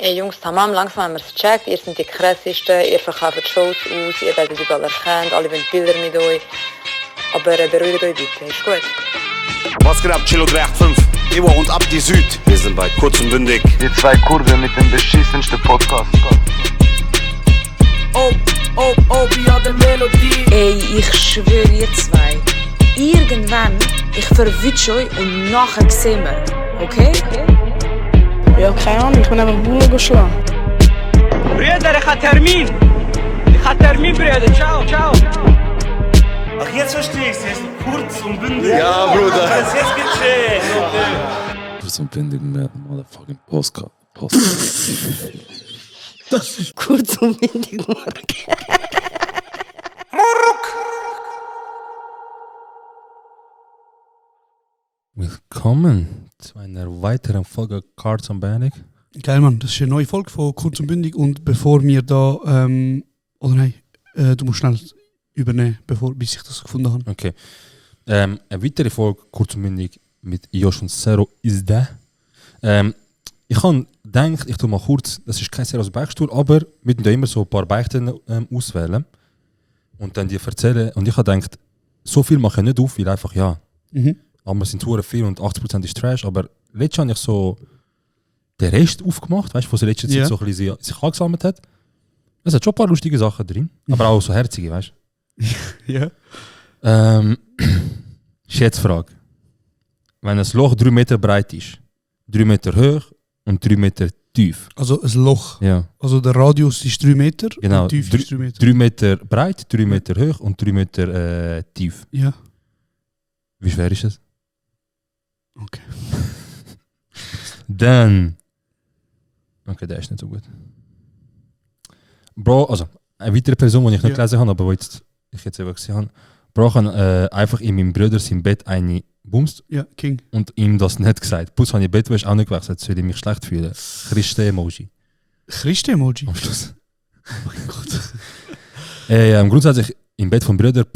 Ey Jungs, tamam, langsam haben wir es gecheckt. Ihr seid die krassesten, ihr verkauft Shows aus, ihr werdet überall erkannt, alle wollen Bilder mit euch. Aber beruhigt euch bitte, ist gut. Was geht ab, Chilo 385? Ewa und Abdi Süd. Wir sind bei Kurz und Bündig. Die zwei Kurven mit dem beschissensten Podcast. ja, der Melodie. Ey, ich schwöre ihr zwei. Irgendwann, ich verwünsche euch und nachher sehen wir. Okay? Ja, keine Ahnung, ich bin einfach Bullen schlagen. Brüder, ich habe Termin, Brüder. Ciao. Ach, jetzt verstehe ich es. Jetzt kurz und bündig. Ja, Bruder. Jetzt geht's schön. Kurz und bündig mit motherfucking Postcard. Das ist kurz und windig, Willkommen zu einer weiteren Folge Cards on Bandic. Geil, Mann, das ist eine neue Folge von Kurz und Bündig. Und bevor wir da, du musst schnell übernehmen, bis ich das gefunden habe. Okay. Eine weitere Folge Kurz und Bündig mit Josh und Zero ist da. Ich habe gedacht, ich tue mal kurz, das ist kein seriöser Beichtstuhl, aber wir müssen da immer so ein paar Beichten auswählen und dann die erzählen. Und ich habe gedacht, so viel mache ich nicht auf, weil einfach, ja, aber es sind sehr viel und 80% ist Trash, aber letztes habe ich so den Rest aufgemacht, weißt du, was in letzter Zeit so ein bisschen sich angesammelt hat. Es hat schon ein paar lustige Sachen drin, aber auch so herzige, weißt du. Ja. Schätzfrage. Wenn ein Loch 3 Meter breit ist, 3 Meter hoch und 3 Meter tief. Also ein Loch. Ja. Also der Radius ist 3 Meter Genau. und die Tiefe ist 3 Meter. 3 Meter breit, 3 Meter hoch und 3 Meter tief. Ja. Wie schwer ist es? Okay. Dann. Okay, der ist nicht so gut. Bro, also eine weitere Person, die ich nicht gelesen habe, aber wo ich jetzt eben gesehen habe. Bro, ich habe einfach in meinem Bruder sein Bett eine bumst Ja, King. und ihm das nicht gesagt. Plus habe ich Bettwäsche auch nicht gewechselt, weil ich mich schlecht fühle. Christen-Emoji. Christen-Emoji? Am Schluss. Oh mein Gott. Grundsätzlich im Bett vom Bruder,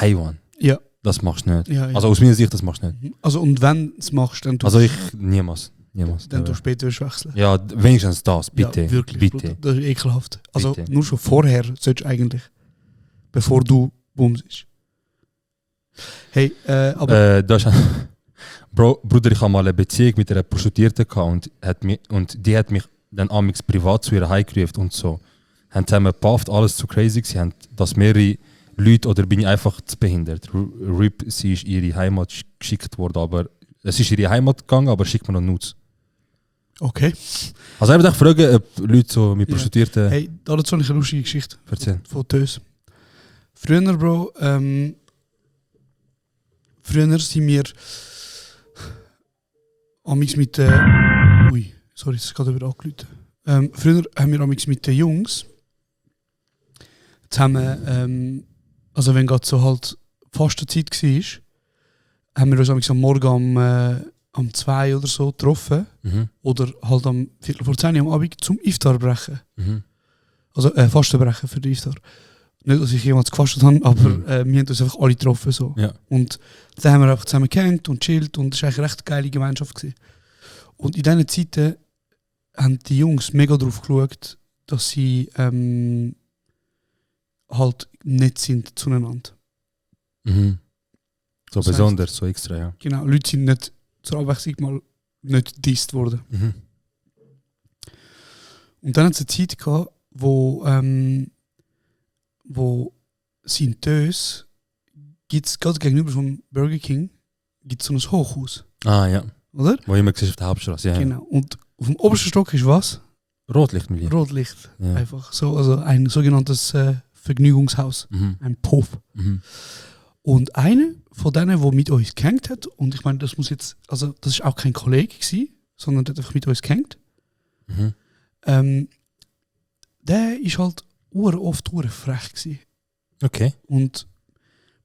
Haiwan. Ja. Das machst du nicht. Ja. Also aus meiner Sicht, das machst du nicht. Also und wenn du es machst, dann Also ich niemals. Dann du später wechseln. Ja, wenigstens das, bitte. Ja, wirklich, bitte. Bruder, das ist ekelhaft. Also Bitte. nur schon vorher solltest du eigentlich, bevor du bumst. Hey, aber... Das ist Bruder, ich habe mal eine Beziehung mit einer Prostituierten gehabt und die hat mich dann amigs privat zu ihr heimgerufen und so. Haben zusammen gepafft, alles zu crazy gewesen, haben das mehrere Leute, oder bin ich einfach zu behindert? RIP, sie ist in ihre Heimat geschickt worden, aber es ist in ihre Heimat gegangen, aber schickt mir noch Nudes. Okay. Also ich würde fragen, ob Leute so mit Prostituierten... Hey, dazu habe ich eine lustige Geschichte. Erzähl. Von Tös. Früher, Bro, früher sind wir amigs mit ui, sorry, es ist gerade wieder angerufen. Früher haben wir amigs mit den Jungs zusammen, also wenn gerade so halt Fastenzeit war, haben wir uns amigs am Morgen am 2 oder so getroffen. Oder halt am 10:15 am Abend zum Iftar brechen. Also Fastenbrechen für den Iftar. Nicht, dass ich jemals gefastet habe, aber wir haben uns einfach alle getroffen. So. Ja. Und dann haben wir einfach zusammen gehängt und chillt und es war eigentlich eine recht geile Gemeinschaft gewesen. Und in diesen Zeiten haben die Jungs mega drauf geschaut, dass sie halt nett sind zueinander. So Das besonders, so extra, ja. Genau, Leute sind nicht zur Abwechslung mal nicht disst worden. Und dann hat es eine Zeit gehabt, wo sie in Tös gibt es gerade gegenüber vom Burger King gibt so ein Hochhaus. Ah ja, Oder? wo immer siehst auf der Hauptstraße, ja. Genau. Und auf dem obersten Stock ist was? Rotlichtmilieu. Rotlicht. Ja. Einfach so, also ein sogenanntes Vergnügungshaus. Ein Puff. Und einer von denen, der mit uns gehängt hat, und ich meine, das muss jetzt, also das ist auch kein Kollege gewesen, sondern der hat einfach mit uns gehängt. Der ist halt oft frech gewesen. Okay. Und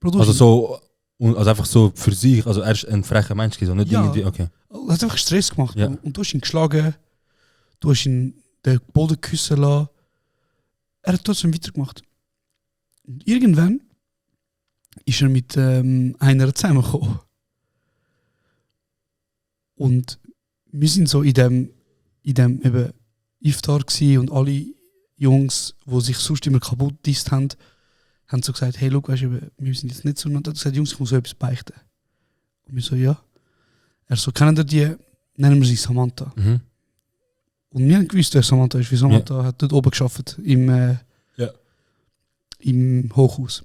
Also so, also einfach so für sich, also er ist ein frecher Mensch gewesen, nicht Ja. irgendwie, okay. er hat einfach Stress gemacht. Ja. Und du hast ihn geschlagen, du hast ihn den Boden küssen lassen. Er hat trotzdem weitergemacht. Und irgendwann ist er mit einer zusammengekommen. Und wir sind so in dem in dem eben Iftar gsi und alle Jungs, die sich sonst immer kaputt disst haben so gesagt, hey, schau, weißt du, wir sind jetzt nicht so. Und er hat gesagt, Jungs, ich muss so etwas beichten. Und wir so, ja. Er so, kennen ihr die, nennen wir sie Samantha. Mhm. Und wir haben gewusst, wer Samantha ist, weil Samantha hat dort oben gearbeitet, im Hochhaus.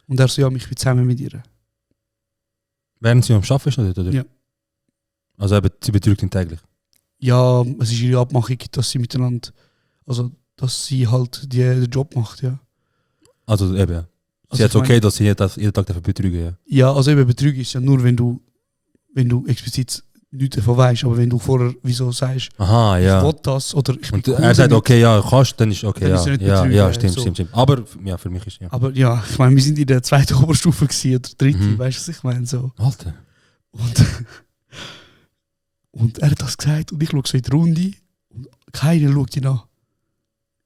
Und er so, ja, ich bin zusammen mit ihr. Während sie am Arbeiten ist, oder? Ja. Also eben, sie betrügt ihn täglich. Ja, es ist ihre Abmachung, dass sie miteinander, also dass sie halt den Job macht, ja. Also eben, ja. Also Sie hat ich okay, mein- dass sie jeden Tag dafür betrügen, ja. Ja, also eben Betrügen ist ja nur, wenn du explizit nichts davon weißt, aber wenn du vorher, wieso sagst, Aha, ja. ich will das, oder ich bin Und cool er sagt, damit. okay, ja, kannst, dann ist okay, Dann ja. ist er nicht Ja, betrügen, ja, stimmt, so. stimmt. Aber ja, für mich ist ja. Aber ja, ich meine, wir sind in der zweiten Oberstufe gewesen, oder dritte, Mhm. weißt du, was ich meine, so. Alter. Und er hat das gesagt und ich schaue so in die Runde und keiner schaut ihn an.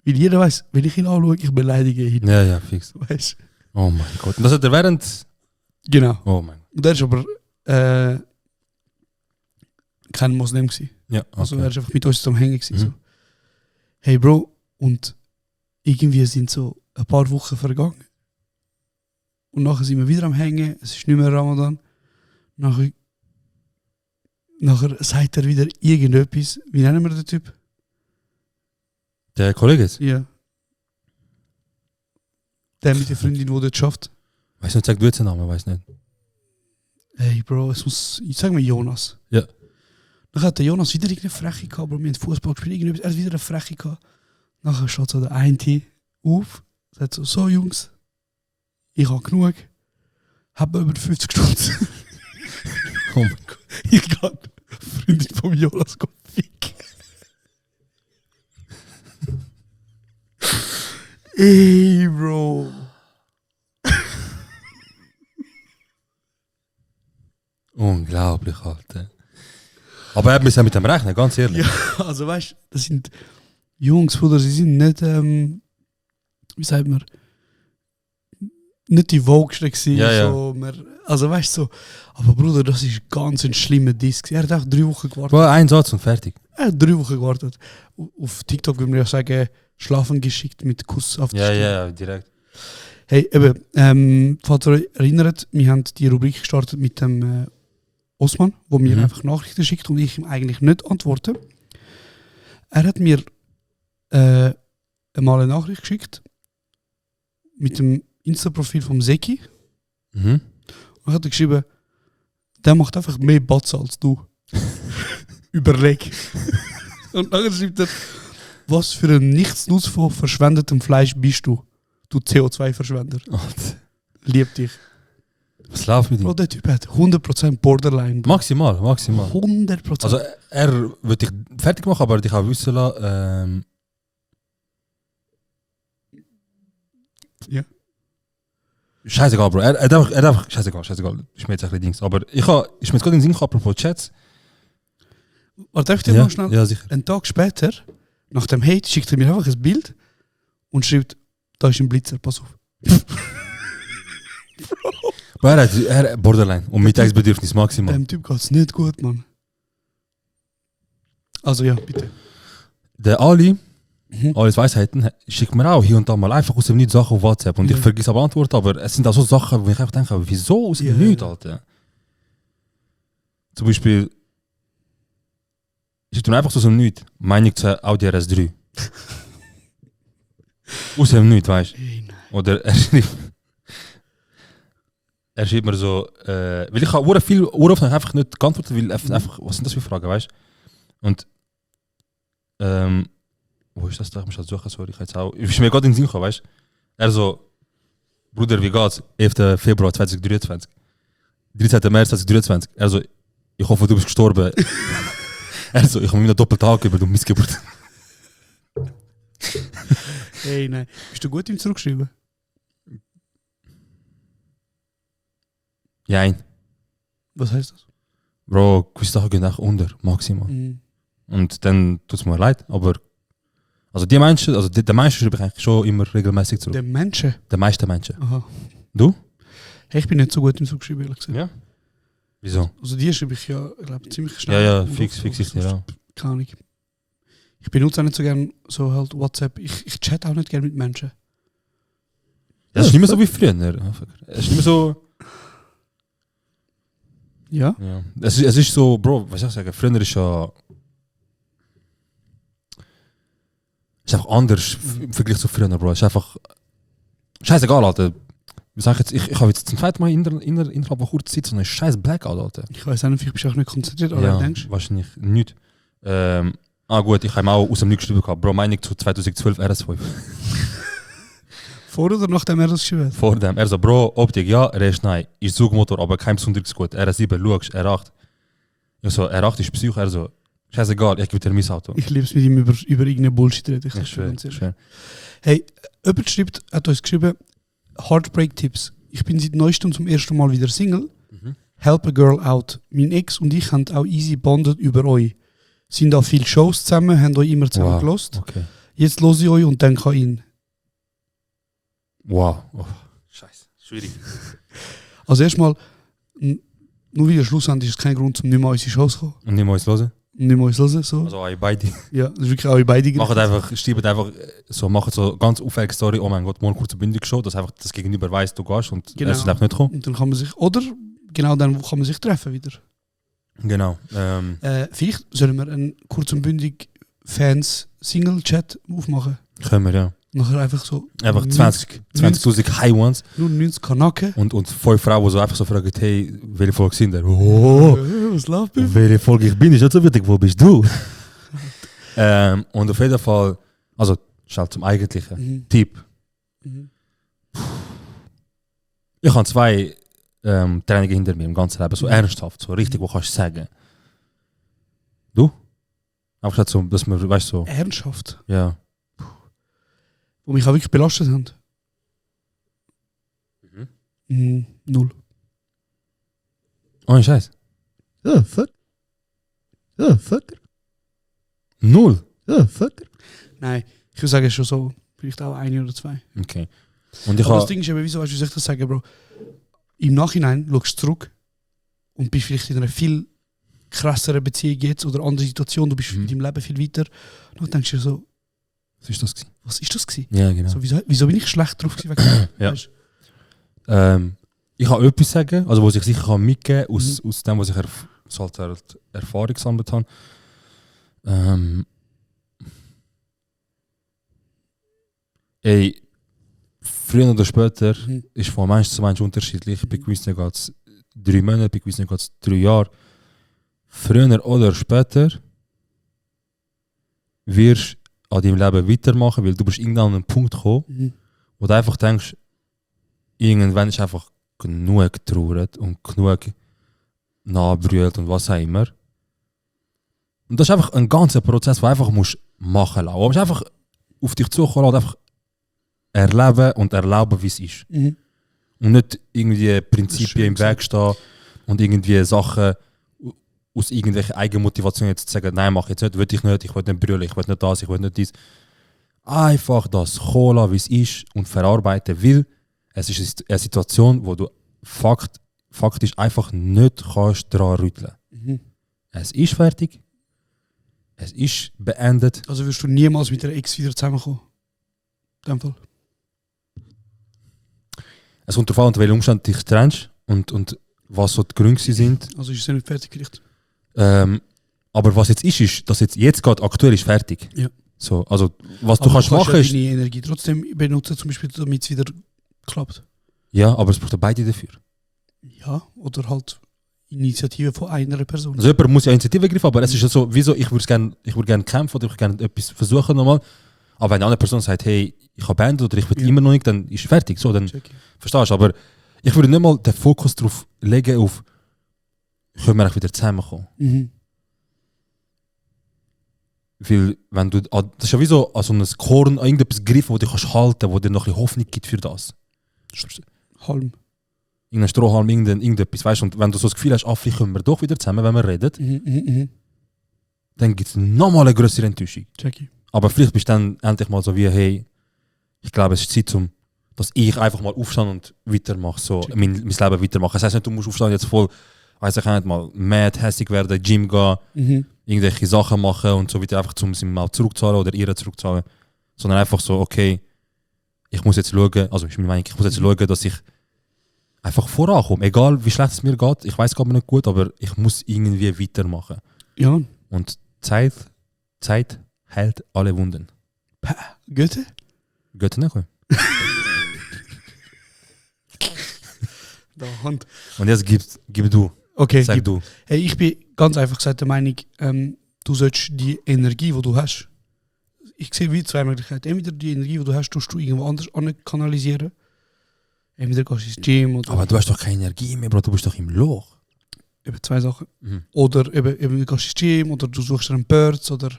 Weil jeder weiß, wenn ich ihn anschaue, ich beleidige ihn. Ja, ja, fix. Weißt du? Oh mein Gott. Und das hat er während. Genau. Oh mein Gott. Und er ist aber kein Moslem gewesen. Ja, okay. Also er ist einfach mit uns am Hängen gewesen. Mhm. So. Hey Bro, und irgendwie sind so ein paar Wochen vergangen. Und nachher sind wir wieder am Hängen, es ist nicht mehr Ramadan. Nachher sagt er wieder irgendetwas. Wie nennen wir den Typ? Der Kollege ist. Ja. Der mit der Freundin, die dort schafft. Weiß nicht, sag du jetzt den Namen, weiß nicht. Hey Bro, es muss. Ich sag mal Jonas. Ja. Dann hat der Jonas wieder irgendeine Freche gehabt, Bro. Wir haben Fußball gespielt, irgendetwas. Er hat wieder eine Freche gehabt. Nachher schaut so der eine auf, sagt so Jungs, ich habe genug. Hab über 50 Stunden. Oh mein Gott. Ich kann Freundin von Jonas ficken. Ey, Bro. Unglaublich, Alter. Aber er muss ja mit dem rechnen, ganz ehrlich. Ja, also weißt du, das sind Jungs, Bruder, sie sind nicht, wie sagt man, nicht die Vogsten gewesen. Ja, ja. So, also weißt du, so, aber Bruder, das ist ganz ein schlimmer Disk. Er hat auch 3 Wochen gewartet. Boah, ein Satz und fertig. Er hat 3 Wochen gewartet. Auf TikTok würde man ja sagen, schlafen geschickt mit Kuss auf die Ja, Stirn. ja, direkt. Hey, eben, falls ihr euch erinnert, wir haben die Rubrik gestartet mit dem Osman, wo mir einfach Nachrichten schickt und ich ihm eigentlich nicht antworte. Er hat mir einmal eine Nachricht geschickt mit dem Insta-Profil vom Seki Mhm. und hat er geschrieben, der macht einfach mehr Batzen als du. Überleg. Und dann schreibt er, was für ein Nichtsnutz von verschwendetem Fleisch bist du? Du CO2-Verschwender. Alter. Lieb dich. Was läuft mit Bro, ihm? der Typ hat 100% Borderline. Bro. Maximal. 100%. Also er wird dich fertig machen, aber dich auch wissen lassen. Ja. Scheißegal, Bro. Er hat einfach scheißegal. Ist mir jetzt ein bisschen Dings. Aber ist mir jetzt gerade in den Sinn gekommen, apropos Chats. Warte, darf ich dir Ja, noch schnell? ja, sicher. Einen Tag später, nach dem Hate, schickt er mir einfach ein Bild und schreibt, da ist ein Blitzer, pass auf. Aber er hat Borderline und Mittagsbedürfnis maximal. Dem Typ geht's nicht gut, Mann. Also ja, bitte. Der Ali, alles Weisheiten, schickt mir auch hier und da mal einfach aus dem Nichts Sachen auf WhatsApp. Und Ja. ich vergesse aber Antworten, aber es sind auch so Sachen, wo ich einfach denke, wieso aus dem Ja. Nichts, Alter? Zum Beispiel, ich tue einfach so aus dem Nichts, Meinung zu Audi RS3. Aus dem Nichts, weißt du? Hey, nein. Oder er schreibt mir so, weil ich habe viel Urlaub einfach nicht geantwortet, weil einfach, was sind das für Fragen, weißt du? Und, wo ist das da? Ich muss das suchen, sorry, ich jetzt auch. Ich bin mir gerade in den Sinn gekommen, weißt du? Er so, Bruder, wie geht's? 11. Februar 2023. 13. März 2023. Er so, ich hoffe, du bist gestorben. Er so, ich habe mir einen doppelten Tag über, du Missgeburt. Hey, nein. Bist du gut im Zurückschreiben? Ja, Was heißt das? Bro, gewisse Sachen gehen auch unter, maximal. Mhm. Und dann tut es mir leid, aber also die Menschen, also der meisten schreibe ich eigentlich schon immer regelmäßig zurück. Der Menschen. Der meisten Menschen. Aha. Du? Hey, ich bin nicht so gut im Zurückschreiben, ehrlich gesagt. Ja. Wieso? Also die schreibe ich ja, ich glaube, ziemlich schnell. Ja, ja, Und fix so, ist sonst- ja. Keine Ahnung. Ich benutze auch nicht so gerne so halt WhatsApp. Ich chatte auch nicht gerne mit Menschen. Das ist nicht mehr so wie früher. Es ist nicht mehr so... Ja? Ja. Es ist so, Bro, was soll ich sagen, früher ist ja... Es ist einfach anders im Vergleich zu früher, Bro. Es ist einfach... Scheißegal, Alter. Ich sag jetzt, ich habe jetzt zum zweiten Mal innerhalb von kurzer Zeit so eine scheiß Blackout, Alter. Ich weiß auch nicht, vielleicht bist du auch nicht konzentriert, oder Ja, denkst du? wahrscheinlich nicht. Gut, ich habe auch aus dem Nichts geschrieben gehabt. Bro, Meinung zu 2012 RS5. Vor oder nachdem er das geschrieben hat? Vor dem. Er so, Bro, Optik, ja, Rest nein. Ist Zugmotor, aber kein besonderes gut. R7, schaust, R8. Ich so, R8 ist Psycho. Er so, scheißegal, ich gebe dir mein Auto. Ich liebe es mit ihm über irgendeine Bullshit reden. Ich schwöre, schwöre. Hey, jemand hat uns geschrieben, Heartbreak-Tipps. Ich bin seit neuestem zum ersten Mal wieder Single. Help a girl out. Mein Ex und ich haben auch easy bondet über euch. Sind auch viele Shows zusammen, haben euch immer zusammen gelost. Okay. Jetzt höre ich euch und denke an ihn. Wow. Oh, scheiße. Schwierig. Also erstmal, nur wieder schlussendlich ist es kein Grund, zum nicht mehr an unsere Shows zu kommen. Und nicht mal uns hören? Nicht mehr uns hören. So. Also euch beide. Ja, das ist wirklich auch beide. Schreibt einfach so ganz auffällige Story, oh mein Gott, morgen kurz eine Bündig-Show, dass einfach das Gegenüber weiss, du gehst und Genau. er ist einfach nicht gekommen. Und dann kann man sich, oder genau dann kann man sich treffen wieder. Genau. Vielleicht sollen wir einen kurz und bündig Fans-Single-Chat aufmachen. Können wir, ja. Nachher einfach so. Einfach 20.000 High Ones Nur 90 Kanaken. und 5 Frauen, die so einfach so fragen, hey, welche Folge sind der? Oh, Was läuft bei? welche Folge ich bin, ist nicht so wichtig, wo bist du? Und auf jeden Fall, also, schnell zum eigentlichen Tipp. Ich habe 2 Trainings hinter mir im ganzen Leben, so ernsthaft, so richtig, wo kannst du sagen. Du? Einfach so, dass man, weißt du, so, Ernsthaft. ja. Wo mich auch wirklich belastet haben. 0. Oh, Scheiß. Ja, fuck. Ja, fucker. 0? Ja, fucker. Nein, ich würde sagen schon so, vielleicht auch 1 oder 2. Okay. Und ich Aber das habe... Ding ist eben, wieso soll ich das sagen, Bro? Im Nachhinein schaust du zurück und bist vielleicht in einer viel krasseren Beziehung jetzt oder andere Situation, du bist in deinem Leben viel weiter. Und dann denkst du dir so, Was ist das gewesen? was ist das gewesen? Ja, genau. So, wieso bin ich schlecht drauf gewesen? Ja. Weißt Ich kann etwas sagen, also was ich sicher kann mitgeben aus dem, was ich Erfahrung gesammelt habe. Früher oder später ist von Mensch zu Mensch unterschiedlich. Bei gewissen geht es 3 Monate, bei gewissen geht es 3 Jahre. Früher oder später wirst du an deinem Leben weitermachen, weil du bist irgendwann an einen Punkt gekommen, wo du einfach denkst, irgendwann ist einfach genug getrauert und genug nachbrüllt und was auch immer. Und das ist einfach ein ganzer Prozess, den du einfach musst machen lassen. Du musst einfach auf dich zukommen und einfach erleben und erlauben, wie es ist. Und nicht irgendwie Prinzipien im Weg stehen und irgendwie Sachen aus irgendwelchen Eigenmotivationen jetzt zu sagen, nein, mach jetzt nicht, will ich nicht brüllen, ich will nicht das, ich will nicht dies. Einfach das kommen lassen, wie es ist und verarbeiten, weil es ist eine Situation, wo du faktisch einfach nicht kannst dran rütteln. Es ist fertig, es ist beendet. Also wirst du niemals mit der Ex wieder zusammenkommen? In dem Fall. Es kommt darauf an, unter welchen Umständen dich trennst und was so die Gründe sind. Also ist es ja nicht fertig vielleicht. Aber was jetzt ist, dass jetzt gerade aktuell ist fertig. Ja. So, also was Aber du kannst machen ja ist... deine Energie trotzdem benutzen, zum Beispiel, damit es wieder klappt. Ja, aber es braucht ja beide dafür. Ja, oder halt Initiative von einer Person. Also jemand muss ja Initiative ergreifen, aber es ist ja so, wieso, ich würde gerne kämpfen oder ich würde gerne etwas versuchen nochmal. Aber wenn eine andere Person sagt, hey, ich habe Band oder ich will immer noch nicht, dann ist es fertig. So, dann verstehst du. Aber ich würde nicht mal den Fokus darauf legen, auf können wir auch wieder zusammenkommen. Weil, wenn du, das ist ja wie so an so ein Korn, an irgendetwas griffen, wo du kannst halten, wo dir noch ein bisschen Hoffnung gibt für das. Halm. Irgendein Strohhalm, irgendetwas, weißt du, und wenn du so das Gefühl hast, vielleicht können wir doch wieder zusammen, wenn wir reden, dann gibt es nochmal eine größere Enttäuschung. Jackie. Aber vielleicht bist du dann endlich mal so wie, hey, ich glaube, es ist Zeit, dass ich einfach mal aufstehe und weitermache, so mein Leben weitermache. Das heisst nicht, du musst aufstehen und jetzt voll, weiss ich nicht mal, mad, hässig werden, Gym gehen, irgendwelche Sachen machen und so weiter, einfach um sie mal zurückzahlen oder ihr zurückzahlen. Sondern einfach so, okay, ich muss jetzt schauen, also ich meine, ich muss jetzt schauen, dass ich einfach vorankomme. Egal wie schlecht es mir geht, ich weiß gerade nicht gut, aber ich muss irgendwie weitermachen. Ja. Und Zeit heilt alle Wunden. Goethe? Goethe nicht? Da, Hand. Und jetzt gib du. Okay, Sag du. Hey, ich bin ganz einfach gesagt der Meinung, du sollst die Energie, die du hast, ich sehe wie zwei Möglichkeiten. Entweder die Energie, die du hast, tust du irgendwo anders kanalisieren. Entweder gehst du ins Gym oder... Aber du hast doch keine Energie mehr, Bro. Du bist doch im Loch. Eben zwei Sachen. Mhm. Oder eben, du gehst ins Gym oder du suchst einen Birds oder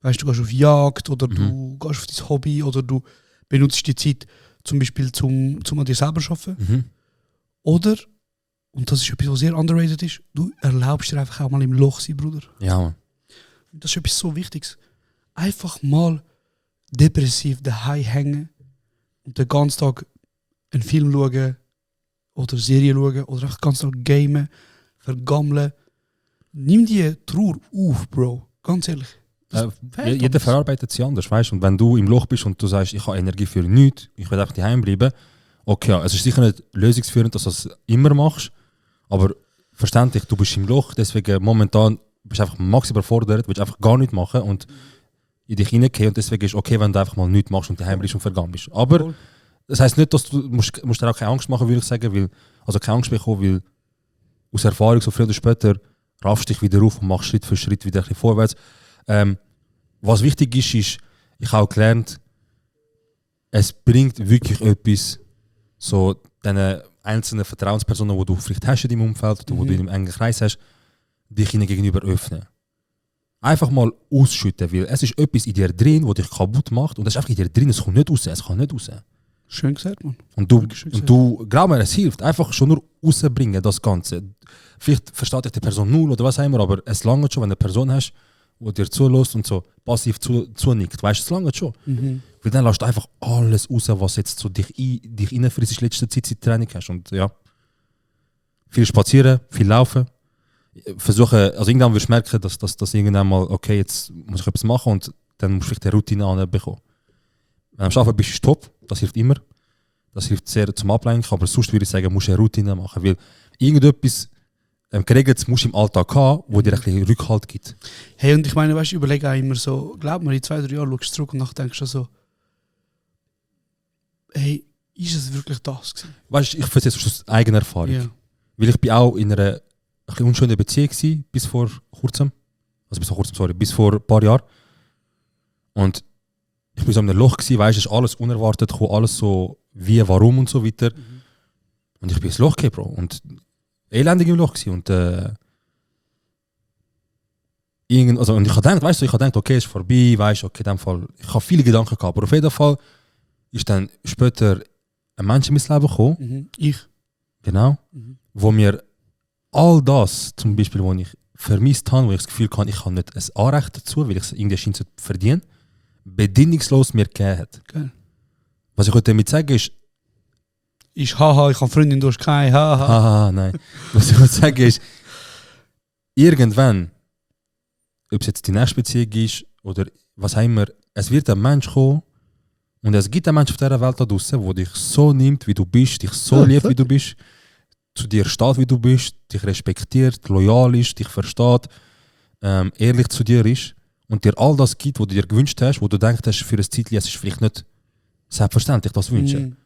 weißt, du gehst auf Jagd oder du gehst auf dein Hobby oder du benutzt die Zeit zum Beispiel zum an dir selber zu arbeiten. Mhm. Oder, und das ist etwas, was sehr underrated ist, du erlaubst dir einfach auch mal im Loch sein, Bruder. Ja, man. Das ist etwas so Wichtiges. Einfach mal depressiv daheim hängen und den ganzen Tag einen Film schauen oder Serie schauen oder einfach den ganzen Tag gamen, vergammeln. Nimm die Trauer auf, Bro. Ganz ehrlich. Jeder verarbeitet sie anders, weißt du? Und wenn du im Loch bist und du sagst, ich habe Energie für nichts, ich will einfach daheim bleiben, okay, ja, es ist sicher nicht lösungsführend, dass du das immer machst, aber verständlich, du bist im Loch, deswegen momentan bist du einfach maximal überfordert, willst einfach gar nichts machen und in dich hineingehen und deswegen ist okay, wenn du einfach mal nichts machst und daheim bist und vergammelst. Aber das heisst nicht, dass du musst dir auch keine Angst machen, würde ich sagen, weil, also keine Angst bekommen, weil aus Erfahrung, so früher oder später, raffst dich wieder auf und machst Schritt für Schritt wieder ein bisschen vorwärts. Was wichtig ist, ich habe auch gelernt, es bringt wirklich etwas, so deine einzelnen Vertrauenspersonen, die du vielleicht hast in deinem Umfeld oder wo du in einem engen Kreis hast, dich ihnen gegenüber öffnen. Einfach mal ausschütten, weil es ist etwas in dir drin, das dich kaputt macht und das ist einfach in dir drin, es kommt nicht raus, es kann nicht raus. Schön gesagt, Mann. Und du, glaub mir, es hilft, einfach schon nur rausbringen, das Ganze. Vielleicht versteht dich die Person null oder was auch immer, aber es langt schon, wenn du eine Person hast, die dir zulässt und so passiv zunickt. Weißt du, es langt schon. Weil dann lässt du einfach alles raus, was jetzt so dich reinfrisst in letzter Zeit seit Training hast. Und ja, viel spazieren, viel laufen. Versuchen, also irgendwann wirst du merken, dass irgendwann mal, okay, jetzt muss ich etwas machen und dann musst du vielleicht eine Routine anbekommen. Wenn du am Arbeiten bist, ist top, das hilft immer. Das hilft sehr zum Ablenken, aber sonst würde ich sagen, musst du eine Routine machen, weil irgendetwas geregelt musst du im Alltag haben, wo dir ein bisschen Rückhalt gibt. Hey, und ich meine, weißt du, ich überlege auch immer so, glaub mir, in 2-3 Jahren schaust du zurück und denkst du so, hey, ist es wirklich das gewesen? Weißt du, ich erzähle es aus eigener Erfahrung. Ja. Weil ich bin auch in einer ein bisschen unschönen Beziehung gewesen, bis vor kurzem. Bis vor ein paar Jahren. Und ich bin so in einem Loch gewesen, weißt du, es ist alles unerwartet gekommen, alles so wie, warum und so weiter. Und ich bin ins Loch gekommen, Bro. Und elendig im Loch gewesen. Und und ich habe gedacht, okay, es ist vorbei, weißt du, okay, in dem Fall, ich habe viele Gedanken gehabt, aber auf jeden Fall ist dann später ein Mensch in mein Leben gekommen. Ich. Genau. Wo mir all das, zum Beispiel, was ich vermisst habe, wo ich das Gefühl hatte, ich habe nicht ein Anrecht dazu, weil ich es irgendwie scheint zu verdienen, bedingungslos mir gegeben hat. Geil. Was ich heute damit sage ist, Haha, ich habe Freundin, du hast keine, haha. haha, nein. Was ich heute sage ist, irgendwann, ob es jetzt die nächste Beziehung ist oder was auch immer, es wird ein Mensch kommen und es gibt einen Mensch auf dieser Welt da draußen, der dich so nimmt, wie du bist, dich so liebt, wie du bist, zu dir steht, wie du bist, dich respektiert, loyal ist, dich versteht, ehrlich zu dir ist und dir all das gibt, was du dir gewünscht hast, wo du denkst, hast, für ein Zeitchen, es ist vielleicht nicht selbstverständlich, das wünschen.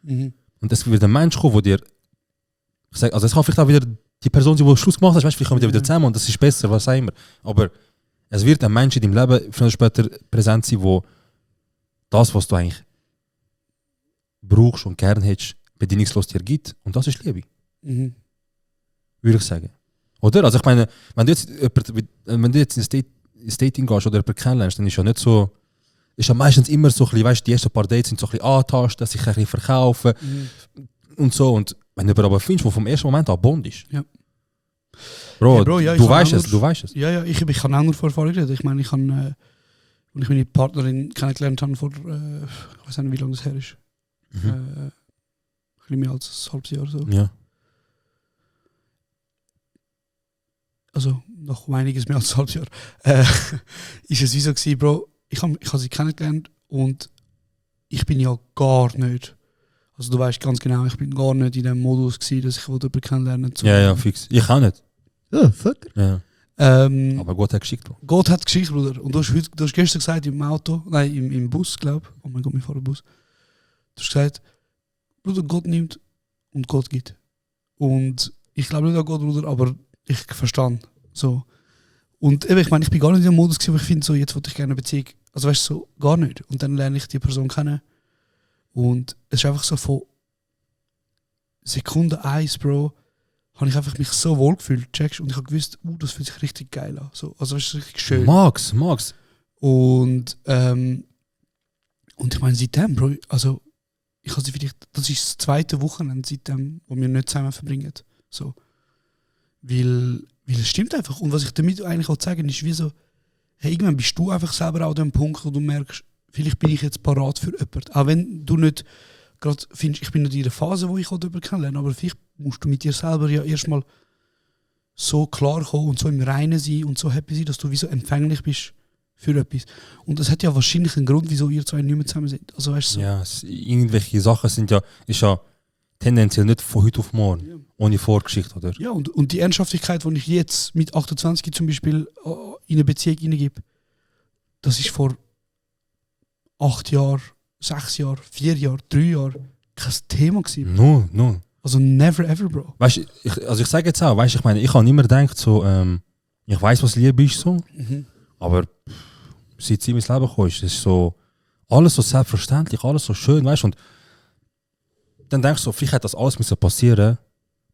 Und es wird ein Mensch kommen, der dir, ich sage, also es kann vielleicht auch wieder die Person sein, die Schluss gemacht hat, weißt, vielleicht kommen wir wieder zusammen und das ist besser, was auch immer. Aber es wird ein Mensch in deinem Leben früher oder später präsent sein, wo das, was du eigentlich brauchst und gern hättest, bedingungslos dir gibt. Und das ist Liebe. Würde ich sagen. Oder? Also ich meine, wenn du jetzt ins Dating gehst oder jemanden kennenlernst, dann ist ja nicht so, ist ja meistens immer so ein bisschen, weißt, die ersten paar Dates sind so ein bisschen antasten, sich ein bisschen verkaufen und so. Und wenn du aber findest, wo vom ersten Moment an Bond ist. Ja. Bro, Hey, Bro, ja, du weißt es. Ja, ich kann auch nur von Erfahrung reden. Ich meine, als ich meine Partnerin kennengelernt habe vor, ich weiß nicht, wie lange das her ist. Ein bisschen mehr als ein halbes Jahr so. Ja. also noch einiges mehr als ein halbes Jahr, ist es wie so gewesen, Bro, ich hab sie kennengelernt und ich bin ja gar nicht, also du weißt ganz genau, ich bin gar nicht in dem Modus gewesen, dass ich jemanden kennenlernen wollte. Ja, fix. Ich auch nicht. Ja, fucker. Ja. Aber Gott hat geschickt, Bro. Gott hat Geschichte, Bruder. Und du hast gestern gesagt im Auto, nein, im Bus, glaube ich. Oh mein Gott, wir fahren Bus. Du hast gesagt, Bruder, Gott nimmt und Gott gibt. Und ich glaube nicht an Gott, Bruder, aber ich verstand. So. Und eben, ich meine, ich bin gar nicht in dem Modus gewesen, wo ich finde, so, jetzt wollte ich gerne eine Beziehung. Also weißt du, so, gar nicht. Und dann lerne ich die Person kennen. Und es ist einfach so von Sekunde 1, Bro, habe ich einfach mich so wohl gefühlt, checkst, und ich habe gewusst, das fühlt sich richtig geil an. So, also es ist richtig schön. Max. Und ich meine, seitdem, Bro, also ich habe sie vielleicht, das ist das zweite Wochenende seitdem, wo wir nicht zusammen verbringen. So. Weil es stimmt einfach. Und was ich damit eigentlich auch sagen ist, wie so, hey, irgendwann bist du einfach selber an dem Punkt, wo du merkst, vielleicht bin ich jetzt parat für jemanden. Auch wenn du nicht gerade findest, ich bin nicht in der Phase, wo ich jemanden kennenlerne, aber vielleicht musst du mit dir selber ja erstmal so klar kommen und so im Reinen sein und so happy sein, dass du wie so empfänglich bist für etwas. Und das hat ja wahrscheinlich einen Grund, wieso ihr zwei nicht mehr zusammen sind. Also, weißt du, so. Ja, irgendwelche Sachen ist ja tendenziell nicht von heute auf morgen, ohne Vorgeschichte, oder? Ja, und die Ernsthaftigkeit, die ich jetzt mit 28 zum Beispiel in eine Beziehung hineingebe, das ist vor 8 Jahren, 6 Jahren, 4 Jahren, 3 Jahren kein Thema gewesen. No. Also never ever, Bro. Weißt du, ich sage jetzt auch, weißt, ich meine, ich habe immer gedacht, so, ich weiß, was Liebe ist, so, aber seit sie in mein Leben gekommen ist, ist so, alles so selbstverständlich, alles so schön, weißt du, und dann denkst du so, vielleicht hätte das alles müssen passieren,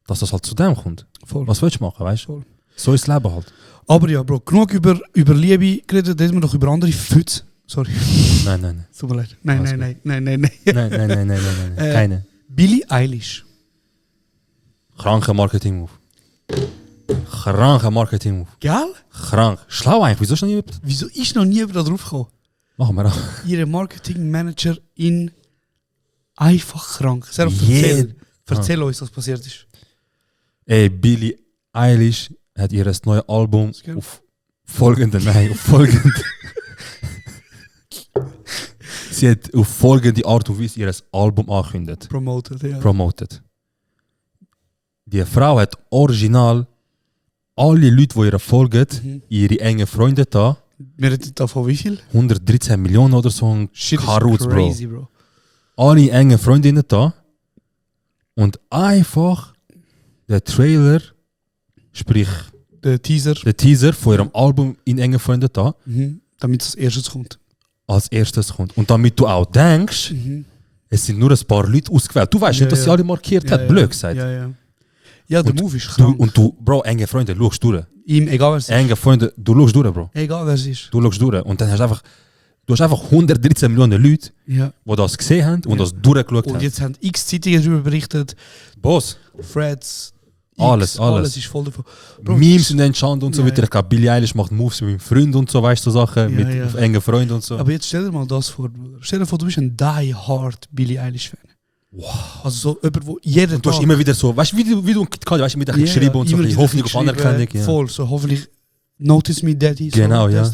dass das halt zu dem kommt. Voll. Was willst du machen, weißt du? So ist das Leben halt. Aber ja, Bro, genug über Liebe geredet, reden wir doch über andere Fütze. Sorry. Nein. Tut mir leid. Nein. Nein. Keine. Billie Eilish. Kranke Marketing-Move. Gell? Krank. Schlau eigentlich, wieso ist noch nie jemand? Wieso ist noch nie jemand da drauf gekommen? Machen wir auch. Ihre Marketingmanager in einfach krank. Sehr erzähl uns, was passiert ist. Ey, Billie Eilish hat ihr neues Album auf folgende. Sie hat auf folgende Art und Weise ihr Album angekündigt. Promoted. Die Frau hat original alle Leute, die ihr folgen, ihre engen Freunde da. Wir reden da von wie viel? 113 Millionen oder so ein Karuz, crazy, Bro. Alle engen Freundinnen da. Und einfach der Trailer, sprich der Teaser von ihrem Album in engen Freunden da. Damit es als erstes kommt. Und damit du auch denkst, es sind nur ein paar Leute ausgewählt. Du weißt nicht, dass sie alle markiert hat, blöd gesagt. Ja, der Move ist krank. Und du, Bro, enge Freunde, schaust durch. Ihm, egal wer es ist. Enge Freunde, du schaust durch, Bro. Egal wer es ist. Du schaust durch. Und dann hast du hast einfach 113 Millionen Leute, die das gesehen haben und das durchgeschaut haben. Und jetzt haben x Zeitungen darüber berichtet. Boss. Threads. Alles ist voll davon. Bro, Memes sind entstanden und so weiter. Ich glaube, Billie Eilish macht Moves mit Freunden und so, weißt du, so Sachen, mit engen Freunden und so. Aber jetzt stell dir mal das vor, Bruder. Stell dir vor, du bist ein die-hard Billie Eilish-Fan. Wow. Also so jemand, wo jeden und du hast immer wieder so, weißt du, wie du weißt, mit ein geschrieben und so, Hoffnung auf Anerkennung. Voll, so hoffentlich Notice Me Daddy. Genau, so, ja.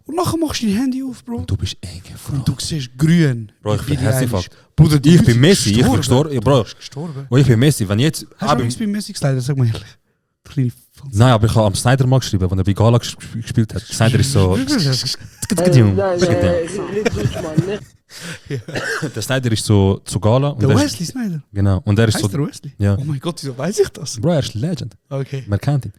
Und nachher machst du dein Handy auf, Bro. Und du bist enge Frau. Und du siehst grün. Bro, ich bin Herzinfarkt. Bruder, ich bin Messi, ich bin gestorben. Bro, gestorben. Ich bin Messi, wenn jetzt... Hast du bei Messi geslidet, sag mal ehrlich. Nein, aber ich habe am Snyder mal geschrieben, als er bei Gala gespielt hat. Snyder ist so... Der Snyder ist so zu Gala. Der Wesley Snyder? Genau. Und er ist so... der Wesley? Ja. Oh mein Gott, wieso weiß ich das? Bro, er ist Legend. Okay. Man kennt ihn.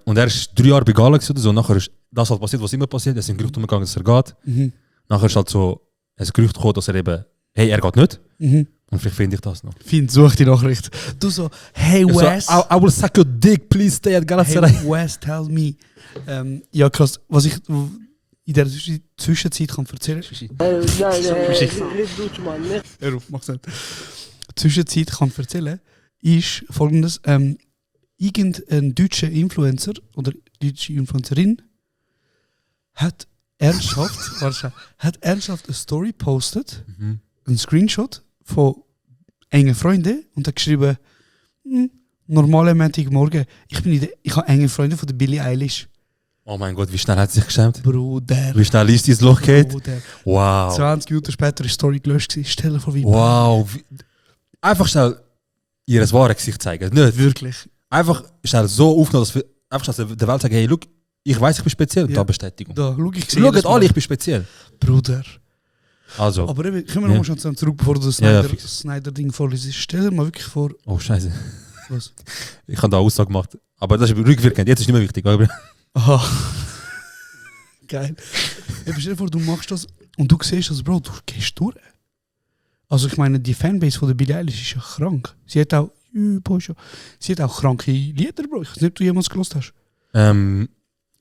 Und er ist 3 Jahre bei Gala oder so. Nachher ist das halt passiert, was immer passiert. Es sind Gerüchte umgegangen, dass er geht. Nachher ist halt so ein Gerücht gekommen, dass er eben... Hey, er geht nicht. Und vielleicht finde ich das noch. Such die Nachricht. Du so, hey Wes. So, I will suck your dick, please stay at Galatasaray. Hey Wes, tell me. Ja krass, was ich in der Zwischenzeit kann erzählen. Hör auf, mach's nicht. Zwischenzeit kann erzählen, ist folgendes. Irgendein deutscher Influencer oder deutsche Influencerin hat ernsthaft eine Story gepostet, einen Screenshot von engen Freunden und hat geschrieben, Normale Montagmorgen. Ich habe enge Freunde von der Billie Eilish. Oh mein Gott, wie schnell hat sie sich geschämt? Bruder. Wie schnell ist dieses Loch geht? Bruder. Wow. 20 Minuten später ist die Story gelöscht gewesen. Stell dir vor, wie... Wow. Einfach schnell ihr wahres Gesicht zeigen. Nicht. Wirklich. Einfach schnell so aufnehmen, dass wir einfach schnell der Welt sagen, hey, look, ich weiß, ich bin speziell. Ja. Da Bestätigung. Da, schau, ich sehe Schaut das alle, mal. ich bin speziell. Bruder. Also. Aber eben, können wir noch mal schnell zurück, bevor du das Ja, Snyder-Ding vorliest. Stell dir mal wirklich vor... Oh, scheiße. Was? Ich habe da eine Aussage gemacht. Aber das ist rückwirkend. Jetzt ist nicht mehr wichtig. Aber Aha. Geil. Eben, stell dir vor, du machst das und du siehst das, Bro, du gehst durch. Also ich meine, die Fanbase von der Billie Eilish ist ja krank. Sie hat auch... Sie hat auch kranke Lieder, Bro. Ich weiß nicht, ob du jemals gelost hast.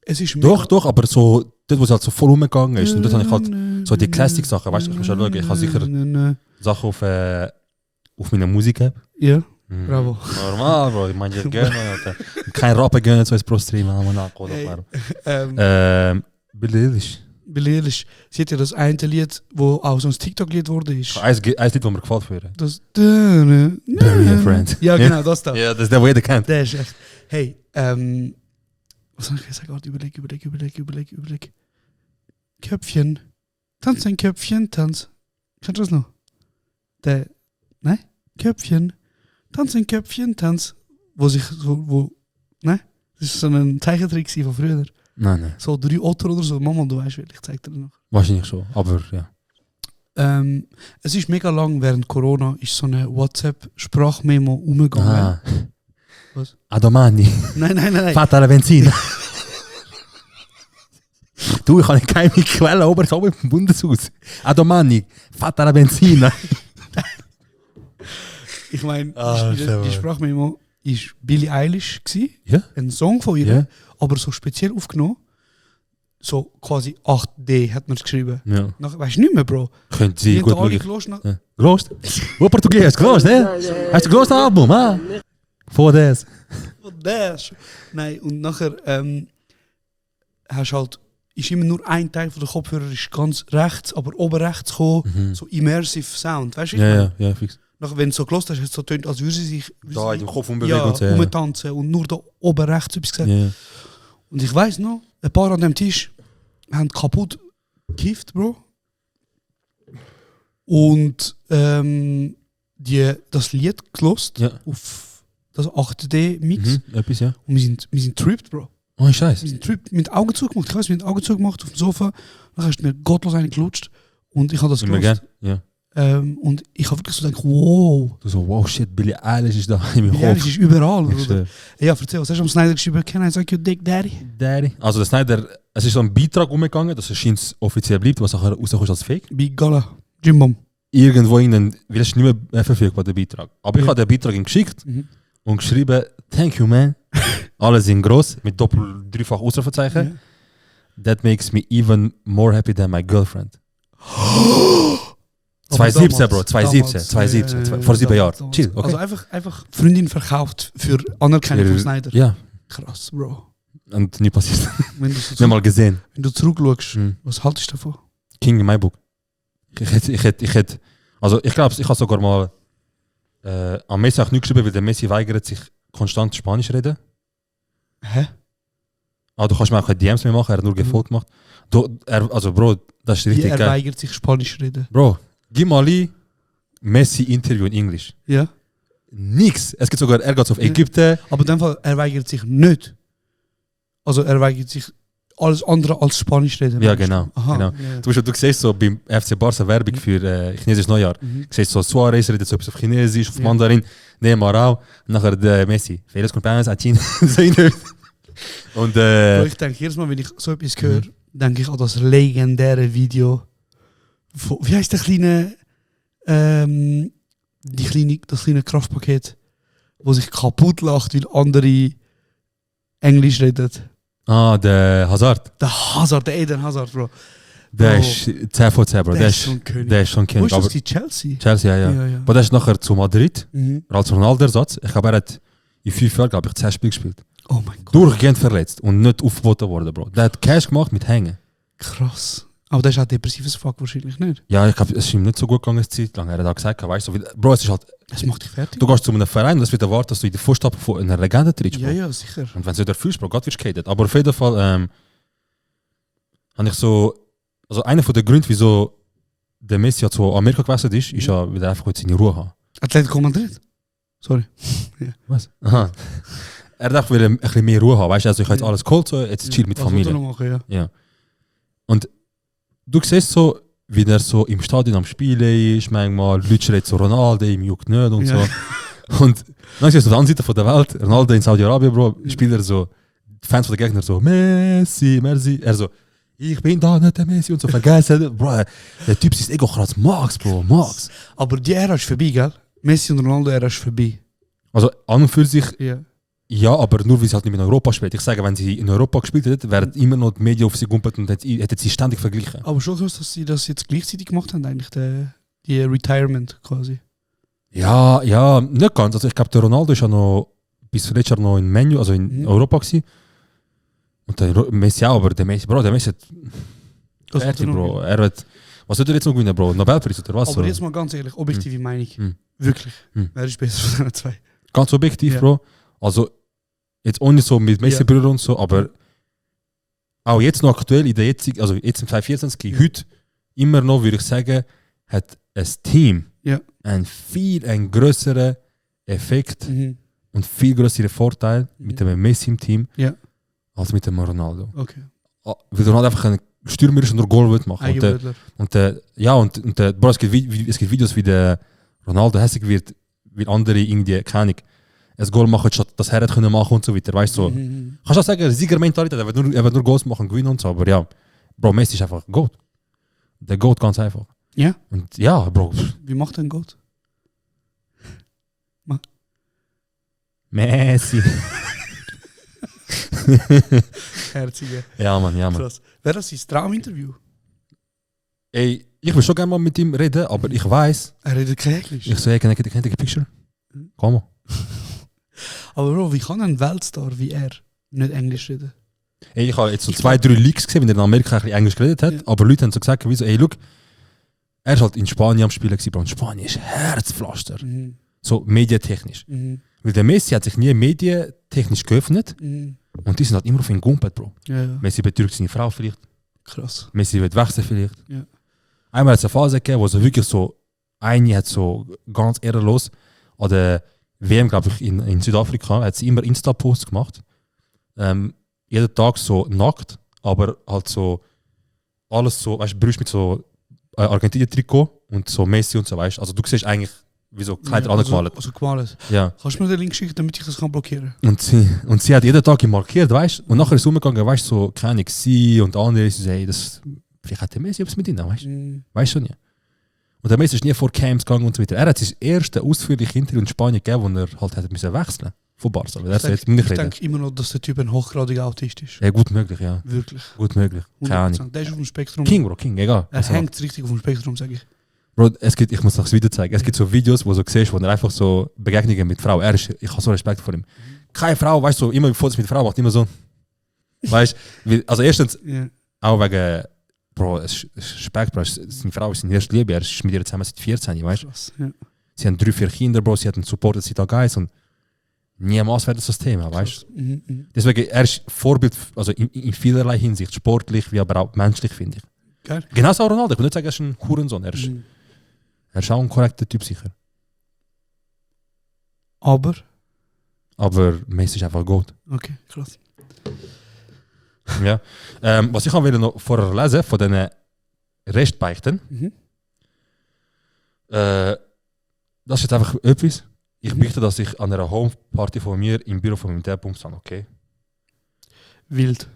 Es ist doch, aber so, dort wo es halt so voll rumgegangen ist. Und dort habe ich halt so die Classic-Sachen, weißt du, ich muss schauen, ich habe sicher Sachen auf meiner Musik-App. Ja, bravo. Normal, Bro, ich meine, ich gerne. Kein Rappen gönnen, so ist pro Stream, aber nachkommen. Billie Eilish. Billie Eilish. Sie hat ja das eine Lied, wo auch so ein TikTok-Lied wurde. Ist. Ein Lied, das mir gefällt für ihr. Das... Bury a Friend. Ja, genau, das da. Ja, das ist der, wo jeder kennt. Der ist echt... Hey, was soll ich sagen? Überleg. Köpfchen. Tanz ein Köpfchen, tanz. Kennst du das noch? Nein? Köpfchen. Tanz ein Köpfchen, tanz. Nein? Das ist so ein Zeichentrick von früher. Nein. So 3 Otter oder so. Mama, du weißt, ich zeig dir noch. Wahrscheinlich so, aber ja. Es ist mega lang während Corona ist so eine WhatsApp-Sprachmemo umgegangen. Ah. Was? Adomani. Nein. Fata la benzina. Du, ich habe keine Quelle oben im Bundeshaus. Adomani. Fata la benzina. Ich meine, Ah, die Sprachmemo ist Billie Eilish gsi, Ja? ein Song von ihr, Ja. aber so speziell aufgenommen, so quasi 8D hat man es geschrieben. Ja. Weißt du nicht mehr, Bro? Könnte Die sein, gut haben alle möglich. gelost nach... Gelost? Wo Portugies? Gelost, ne? Hast du gelost, das Album, ah? Vor das. Nein, und nachher hast halt, ist immer nur ein Teil von der Kopfhörer ist ganz rechts, aber oben rechts gekommen, so immersive Sound, weißt du? Ja, fix. Nachher, wenn du so gelost hast, hat es so tönt, als würde sie sich Da in dem Kopf umbewegen und so. Ja. umtanzen und nur da oben rechts etwas gesagt. Ja. Und ich weiss noch, ein paar an dem Tisch haben kaputt gekifft, Bro. Und das Lied gelost Ja. auf das 8D-Mix. Etwas, ja. Und wir sind tripped, Bro. Oh, Scheiße. Wir sind tripped, mit Augen zugemacht. Ich weiss, mit Augen zugemacht auf dem Sofa. Dann hast du mir gottlos einen gelutscht. Und ich habe das Immer gelost. gern. Ja. Und ich habe wirklich so gedacht, wow. Du so, wow, shit, Billie Eilish ist da in meinem Billie Eilish Kopf. ist überall. Ich Bruder. schwör. Ja, erzähl, was hast du am Snyder geschrieben? Can I suck your dick, Daddy? Daddy. Also der Snyder, es ist so ein Beitrag umgegangen, dass es scheint offiziell bleibt, was auch rauskommt als Fake. Big Gala. Jim Bomb. Irgendwo in den, weil es ist nicht mehr verfügbar, der Beitrag. Aber ich Ja. habe den Beitrag ihm geschickt Mhm. und geschrieben, thank you man. Alles in groß, mit dreifach Ausrufezeichen. That makes me even more happy than my girlfriend. 2017, Bro, 2017, vor 7 Jahren. Chill, okay. Also einfach Freundin verkauft für Anerkennung von Snyder. Ja, Krass, Bro. und nie passiert. Wenn du, Nicht mal gesehen. wenn du zurückschaust, Mhm. was haltest du davon? King in my book. Ich hätte, also ich glaube, ich habe sogar mal am Messi auch nicht geschrieben, weil der Messi weigert sich konstant Spanisch reden. Hä? Du kannst mir auch keine DMs mehr machen, er hat nur gefolgt gemacht. Also Bro, das ist Wie richtig er geil. weigert sich Spanisch reden. Bro, gib mal ein Messi-Interview in Englisch. Ja. Nix. Es gibt sogar, er geht auf Ja. Ägypten. Aber in dem Fall, er weigert sich nicht. Also er weigert sich alles andere als Spanisch reden. Ja, genau. Aha, genau. ja. Du siehst so beim FC Barca Werbung für chinesisches Neujahr. Mhm. Du siehst so Suarez redet so etwas auf Chinesisch, auf Ja. Mandarin, Neymar auch. Und nachher der Messi. Feliz cumpleaños a China. So in- Und Aber ich denke, jedes Mal, wenn ich so etwas höre, denke ich an das legendäre Video. Wie heißt der kleine, das kleine Kraftpaket, wo sich kaputt lacht, weil andere Englisch reden. der Hazard. Der Hazard, der Eden Hazard, Bro. Der Bro. ist 10 von 10, Bro. Der Der ist ist, so ein König. der ist schon Wo König. ist das? Aber Die Chelsea? Chelsea, ja. Ja. Aber der ist nachher zu Madrid, Mhm. als Ronaldo-Ersatz. Ich glaube, er hat in 5 Jahren, glaube ich, 10 Spiele gespielt. Oh mein Gott. Durchgehend verletzt und nicht aufgeboten worden, Bro. Der hat Cash gemacht mit Hängen. Krass. Aber der ist auch depressives Fuck wahrscheinlich nicht. Ja, ich glaube, es ist ihm nicht so gut gegangen, eine Zeit lang. Er hat auch gesagt, weißt du, Bro, es ist halt, Das macht dich fertig. du gehst zu einem Verein und es wird erwartet, dass du in die Fußstapfen von einer Legende trittst. Ja, ja, sicher. Und wenn du da fühlst, Bro, Gott wirst du gehatet. Aber auf jeden Fall habe ich so, also einer von den Gründen, wieso der Messi ja zu Amerika gewechselt ist, ist ja, weil er einfach jetzt seine Ruhe hat. Atletico Madrid? Sorry. Was? Aha. Er dachte, will ein bisschen mehr Ruhe haben, weißt du, also ich habe jetzt alles geholt, so, jetzt chill mit Was Familie. will er noch machen, ja. Ja. Und du siehst so, wie er so im Stadion am Spielen ist, manchmal Leute schreien so Ronaldo, ihm juckt nicht und Ja. so. Und dann siehst du auf der anderen Seite von der Welt, Ronaldo in Saudi-Arabien, Bro, Spieler so, die Fans von der Gegner so, Messi, merci. Er so, ich bin da nicht der Messi und so, vergessen. Bro, der Typ ist Ego krass, Max, Bro, Max. Aber die Ära ist vorbei, gell? Messi und Ronaldo Ära ist vorbei. Also an und für sich, Ja. ja, aber nur weil sie halt nicht mehr in Europa spielt. Ich sage, wenn sie in Europa gespielt hätte, wären immer noch die Medien auf sie gumpelt und hätten sie ständig verglichen. Aber schon krass, dass sie das jetzt gleichzeitig gemacht haben, eigentlich, die Retirement quasi. Ja, ja, nicht ganz. Also ich glaube, der Ronaldo ist ja noch bis letztes Jahr noch in Menu, also in Europa gewesen. Und der Messi auch, aber der Messi hat Das fertig, wird er noch Bro. Er wird, was wird er jetzt noch gewinnen, Bro? Nobelpreis oder was? Aber oder? jetzt mal ganz ehrlich, objektive Meinung. Hm. Wirklich. Hm. Wer ist besser von den zwei? Ganz objektiv, Ja. Bro. Also jetzt ohne so mit Messi-Brüder und so, aber auch jetzt noch aktuell in der jetzigen, also jetzt im 2024, heute immer noch, würde ich sagen, hat ein Team Ja. einen größeren Effekt Mhm. und viel größere Vorteil mit dem Messi im Team Ja. als mit dem Ronaldo. Okay. Weil Ronaldo einfach ein Stürmer ist und nur Goal wird machen. Eigenbrötler. Bro, es gibt Videos, wie der Ronaldo hässlich wird, wie andere irgendwie, keine Ahnung, ein Goal machen, statt das er hätte können machen und so weiter. Weißt du, so. Mhm. Kannst du auch sagen, Siegermentalität, er wird nur Goals machen, gewinnen und so, aber ja, Bro, Messi ist einfach Goat. Der Goat ganz einfach. Ja? Und ja, Bro, Wie macht denn Gott? Messi. Herzige. Ja, Mann. Krass. Wäre das sein Trauminterview? Ey, ich will schon gerne mal mit ihm reden, aber ich weiß, Er redet kein Englisch. ich so, hey, can I take a picture? Komm mal. Aber Bro, wie kann ein Weltstar wie er nicht Englisch reden? Ey, ich habe jetzt so 2-3 Leaks gesehen, wenn er in Amerika ein bisschen Englisch geredet hat, Ja. aber Leute haben so gesagt, wieso, ey, look, er ist halt in Spanien am Spielen gewesen, Bro, und Spanien ist Herzpflaster. Mhm. So medientechnisch. Mhm. Weil der Messi hat sich nie medientechnisch geöffnet Mhm. und die sind halt immer auf ihn gegumpelt, Bro. Ja, ja. Messi betrügt seine Frau vielleicht, Krass. Messi wird wechseln vielleicht. Ja. Einmal hat es eine Phase gegeben, wo so wirklich so, eine hat so ganz ehrenlos an der WM, glaube ich, in Südafrika, hat sie immer Insta-Posts gemacht. Jeden Tag so nackt, aber halt so alles so, weißt du, brüst mit so Argentinien-Trikot und so Messi und so, weißt du. Also du siehst eigentlich, wie so Kleider angemalt. Also gemalt. Ja. Kannst du mir den Link schicken, damit ich das kann blockieren? Und sie hat jeden Tag ihn markiert, weißt du. Und nachher ist es umgegangen, weißt du, so, keine Ahnung, sie und andere, sie sagen, das, vielleicht hat der Messi etwas mit ihnen, weißt du. Mhm. Weißt du schon, ja. Und der Messi ist nie vor Camps gegangen und so weiter. Er hat sein erstes ausführliches Interview in Spanien gegeben, wo er halt hätte müssen wechseln von Barca. Weil er soll jetzt nicht Ich reden. denke immer noch, dass der Typ ein hochgradiger Autist ist. Ja, gut möglich, ja. Wirklich. Gut möglich. Keine Ahnung. 100%. Der ist auf dem Spektrum. King, Bro, King, egal. Er Also, hängt richtig auf dem Spektrum, sage ich. Bro, ich muss noch das Video zeigen. Es gibt so Videos, wo du siehst, wo er einfach so Begegnungen mit Frauen. Ich habe so Respekt vor ihm. Keine Frau, weißt du, immer bevor es mit Frau macht, immer so. Weißt du, also erstens, Ja. auch wegen, Bro, es ist Respekt, Bro, seine Frau ist seine erste Liebe, er ist mit ihr zusammen seit 14, weißt du. Krass. Ja. Sie haben 3-4 Kinder, Bro, sie hat einen Support seit Tag 1 und niemals wäre das das Thema, weißt du. Mhm, mhm. Deswegen, er ist Vorbild, also in vielerlei Hinsicht, sportlich wie aber auch menschlich, finde ich. Geil. Genauso auch Ronaldo, ich will nicht sagen, er ist ein Hurensohn, er ist, Mhm. er ist auch ein korrekter Typ sicher. Aber, Aber Messi ist einfach gut. okay, krass. Ja. Was ich noch vorher lesen von diesen Restbeichten, Mhm. das ist jetzt einfach etwas. Ich beichte, dass ich an einer Homeparty von mir im Büro von meinem Dad stand, okay? Wild.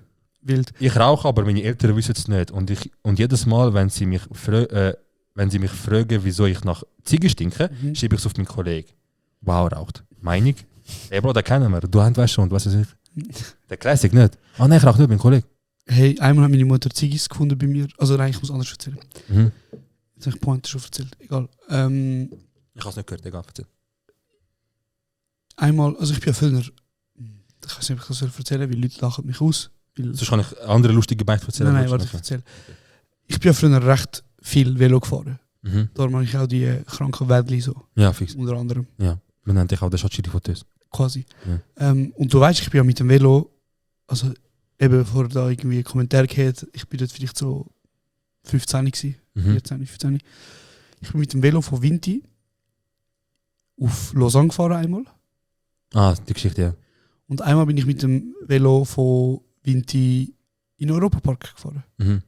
Wild. Ich rauche, aber meine Eltern wissen es nicht. Und jedes Mal, wenn sie mich fragen, wieso ich nach Ziege stinke, schiebe ich es auf meinen Kollegen. Wow, raucht. Meinung? Ey Bro, den kennen wir. Du weißt schon, was weiß ich. Der Classic nicht. Ah nein, ich rauche nicht, mein Kollege. Hey, einmal hat meine Mutter Ziggis gefunden bei mir. Also nein, ich muss anders erzählen. Mhm. Jetzt habe ich Pointe schon erzählt. Egal. Ich habe es nicht gehört, egal, erzähl. Einmal, also ich bin ja Füllner. Ich weiß nicht, ob ich das erzählen soll, weil Leute lachen mich aus. Weil Sonst kann ich andere lustige Beichte erzählen. Nein, warte, ich erzähle. ich bin ja früher recht viel Velo gefahren. Mhm. Darum habe ich auch die kranken Wädli so, Ja, fix. unter anderem, Ja. Man nennt dich auch der Schotschiri von Tös. quasi. Ja. Und du weißt, ich bin ja mit dem Velo, also eben bevor da irgendwie ein Kommentar gehört, ich bin dort vielleicht so 15 gewesen, 14, 15. Ich bin mit dem Velo von Vinti auf Lausanne gefahren einmal. Ah, die Geschichte, ja. Und einmal bin ich mit dem Velo von Vinti in den Europapark gefahren. Mhm.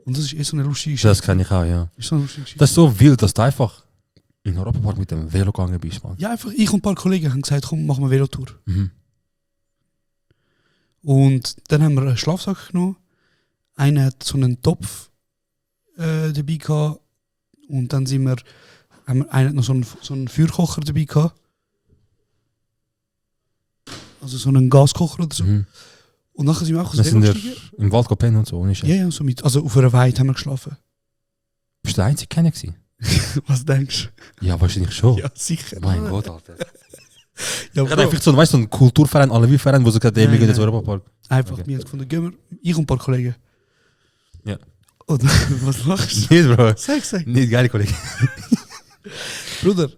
Und das ist so eine lustige Geschichte. Das kenne ich auch, ja. Ist so eine lustige Geschichte. Das ist so wild, dass du einfach in den Europapark mit dem Velo gegangen bist, Mann. Ja, einfach ich und ein paar Kollegen haben gesagt, komm, machen wir eine Velotour. Mhm. Und dann haben wir einen Schlafsack genommen. Einer hat so einen Topf dabei gehabt. Und dann haben wir einer hat noch so einen Feuerkocher dabei gehabt. Also so einen Gaskocher oder so. Mhm. Und nachher sind wir auch Das ins sind Velo wir gestiegen. im Wald pennen und so, ohne Scheiß. Ja, ja, so mit. Also auf einer Weide haben wir geschlafen. Bist du der einzige Kenner gewesen? Was denkst Ja, wahrscheinlich schon. du? Ja, sicher. Mein Gott, Alter. Ja, Ich hatte einfach so, weißt du, so einen Kulturverein, Alawi-Verein, wo sie gesagt haben, wir Nein, gehen jetzt nein. Europapark. Einfach, Okay. wir haben gefunden, gehen wir, ich und ein paar Kollegen. Ja. Und was lachst du? Nicht, Bro. Sag. Nicht geile Kollege. Bruder,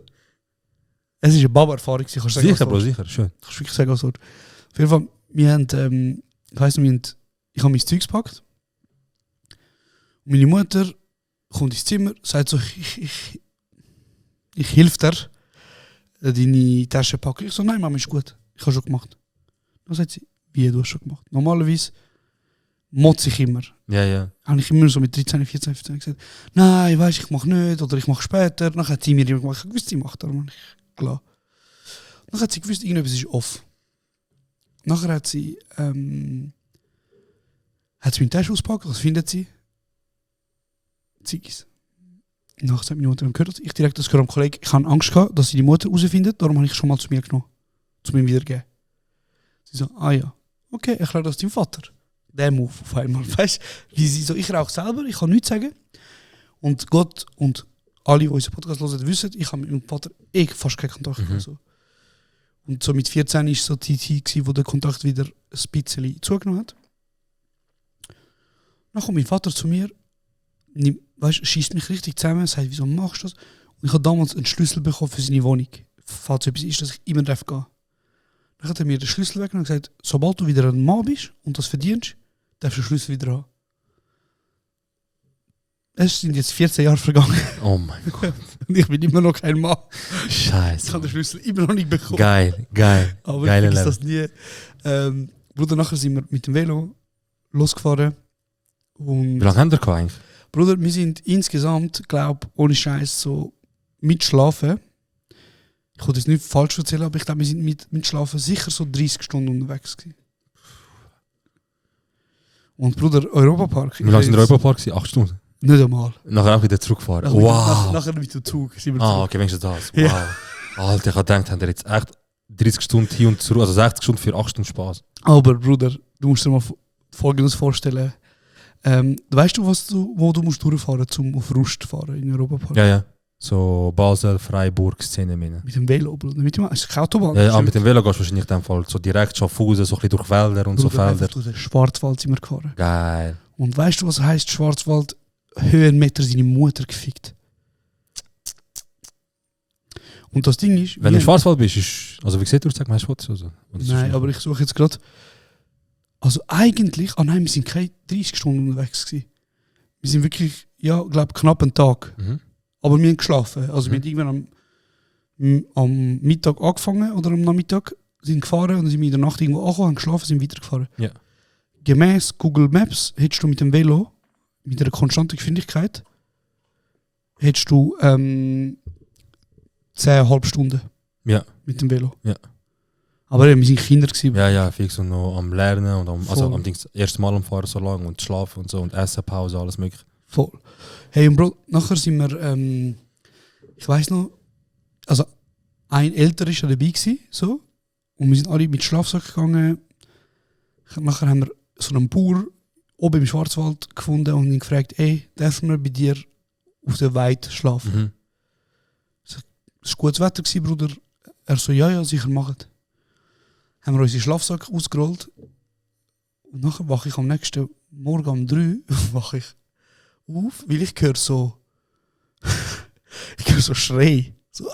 es war eine Baba-Erfahrung. Kannst du sagen, Sicher, was Bro, du sicher. Schön. willst. Kannst du wirklich sagen, was du willst. Auf jeden Fall, wir haben, ich weiss noch, ich habe mein Zeugs gepackt. Und meine Mutter kommt ins Zimmer, sagt so, ich helfe dir, deine Tasche packen. Ich so, nein, Mama, ist gut. Ich habe schon gemacht. Dann sagt sie, wie, du hast schon gemacht? Normalerweise motze ich immer. Ja, ja. Habe ich immer so mit 13, 14, 15 gesagt, nein, weißt, ich mache nicht oder ich mache später. Dann hat sie mir immer gemacht, ich wusste, sie macht, darum habe ich klar. Dann hat sie gewusst, irgendetwas ist off. Nachher hat sie meine Tasche ausgepackt, was findet sie? Ziggis. Nachher sagt meine Mutter, gehört, ich direkt das gehört am Kollegen, ich habe Angst gehabt, dass sie die Mutter herausfindet, darum habe ich schon mal zu mir genommen, zu mir wiedergeben. Sie so, ah ja, okay, ich erkläre das deinem Vater. Der Move auf einmal, weißt du? Wie sie so, ich rauche selber, ich kann nichts sagen. Und Gott und alle, die unseren Podcast hören, wissen, ich habe mit meinem Vater fast keinen Kontakt gehabt. So. Und so mit 14 war so die Zeit, wo der Kontakt wieder ein bisschen zugenommen hat. Dann kommt mein Vater zu mir, schießt mich richtig zusammen, sagt, wieso machst du das? Und ich habe damals einen Schlüssel bekommen für seine Wohnung. Falls etwas ist, dass ich immer gehen darf. Dann hat er mir den Schlüssel weggenommen und gesagt, sobald du wieder ein Mann bist und das verdienst, darfst du den Schlüssel wieder haben. Es sind jetzt 14 Jahre vergangen Oh mein Gott. und ich bin immer noch kein Mann. Ich Scheiße. habe den Schlüssel immer noch nicht bekommen. Geil, geil. Aber Geile ich Leben. das nie. Bruder, nachher sind wir mit dem Velo losgefahren. Und Wie lange haben wir gehabt eigentlich? Bruder, wir sind insgesamt, glaube ohne Scheiß so mit Schlafen. Ich wollte jetzt nicht falsch erzählen, aber ich glaube, wir sind mit Schlafen sicher so 30 Stunden unterwegs gewesen. Und Bruder, Europapark. Wie lange sind wir im Europapark gewesen? 8 Stunden. Nicht einmal. Nachher auch wieder zurückgefahren. Nachher Wow. Nachher mit dem Zug sind wir Ah, zurück. okay, wenigstens das. Wow. Ja. Alter, ich habe gedacht, haben wir jetzt echt 30 Stunden hin und zurück, also 60 Stunden für 8 Stunden Spaß. Aber Bruder, du musst dir mal Folgendes vorstellen. Weißt du, wo du musst durchfahren musst, um auf Rust zu fahren in Europapark? Ja, ja. So Basel, Freiburg, Szene meine. Mit dem Velo, Bruder. Mit dem, es ist keine Autobahn. Ja, mit dem Velo gehst du wahrscheinlich in dem Fall so direkt Schaffhausen, so ein bisschen durch Wälder und so Bruder, Felder. einfach durch den Schwarzwald sind wir gefahren. Geil. Und weißt du, was heisst Schwarzwald? Höhenmeter seine Mutter gefickt. Und das Ding ist... Wenn du im Schwarzwald bist, ist... Also wie gesagt, du sagst, meinst du Fotos oder so? Oder ist Nein, das aber ich suche jetzt gerade... Also eigentlich... Ah nein, wir sind keine 30 Stunden unterwegs gewesen. Wir sind wirklich, ja, glaube knapp einen Tag. Mhm. Aber wir haben geschlafen. Also wir haben irgendwann am Mittag angefangen oder am Nachmittag, sind gefahren und dann sind wir in der Nacht irgendwo angekommen, haben geschlafen, sind weitergefahren. Ja. Gemäß Google Maps hättest du mit dem Velo, mit einer konstanten Geschwindigkeit, hättest du 10,5 Stunden Ja. mit dem Velo. Ja. Aber ja, wir sind Kinder gewesen. Ja, ja, fix und noch am Lernen und also Voll. am Dings, erste Mal am Fahren so lang und schlafen und so und Essen, Pause, alles mögliche. Voll. Hey, und Bro, nachher sind wir, ich weiss noch, also ein Älterer war dabei gewesen, so, und wir sind alle mit Schlafsack gegangen. Nachher haben wir so einen Bauer oben im Schwarzwald gefunden und ihn gefragt, ey, dürfen wir bei dir auf der Weide schlafen? Mhm. Es war gutes Wetter, Bruder. Er so, ja, sicher machen. Haben wir unseren Schlafsack ausgerollt. Und nachher wache ich am nächsten Morgen um 3 wache ich auf, weil ich höre so ich höre so Schrei. So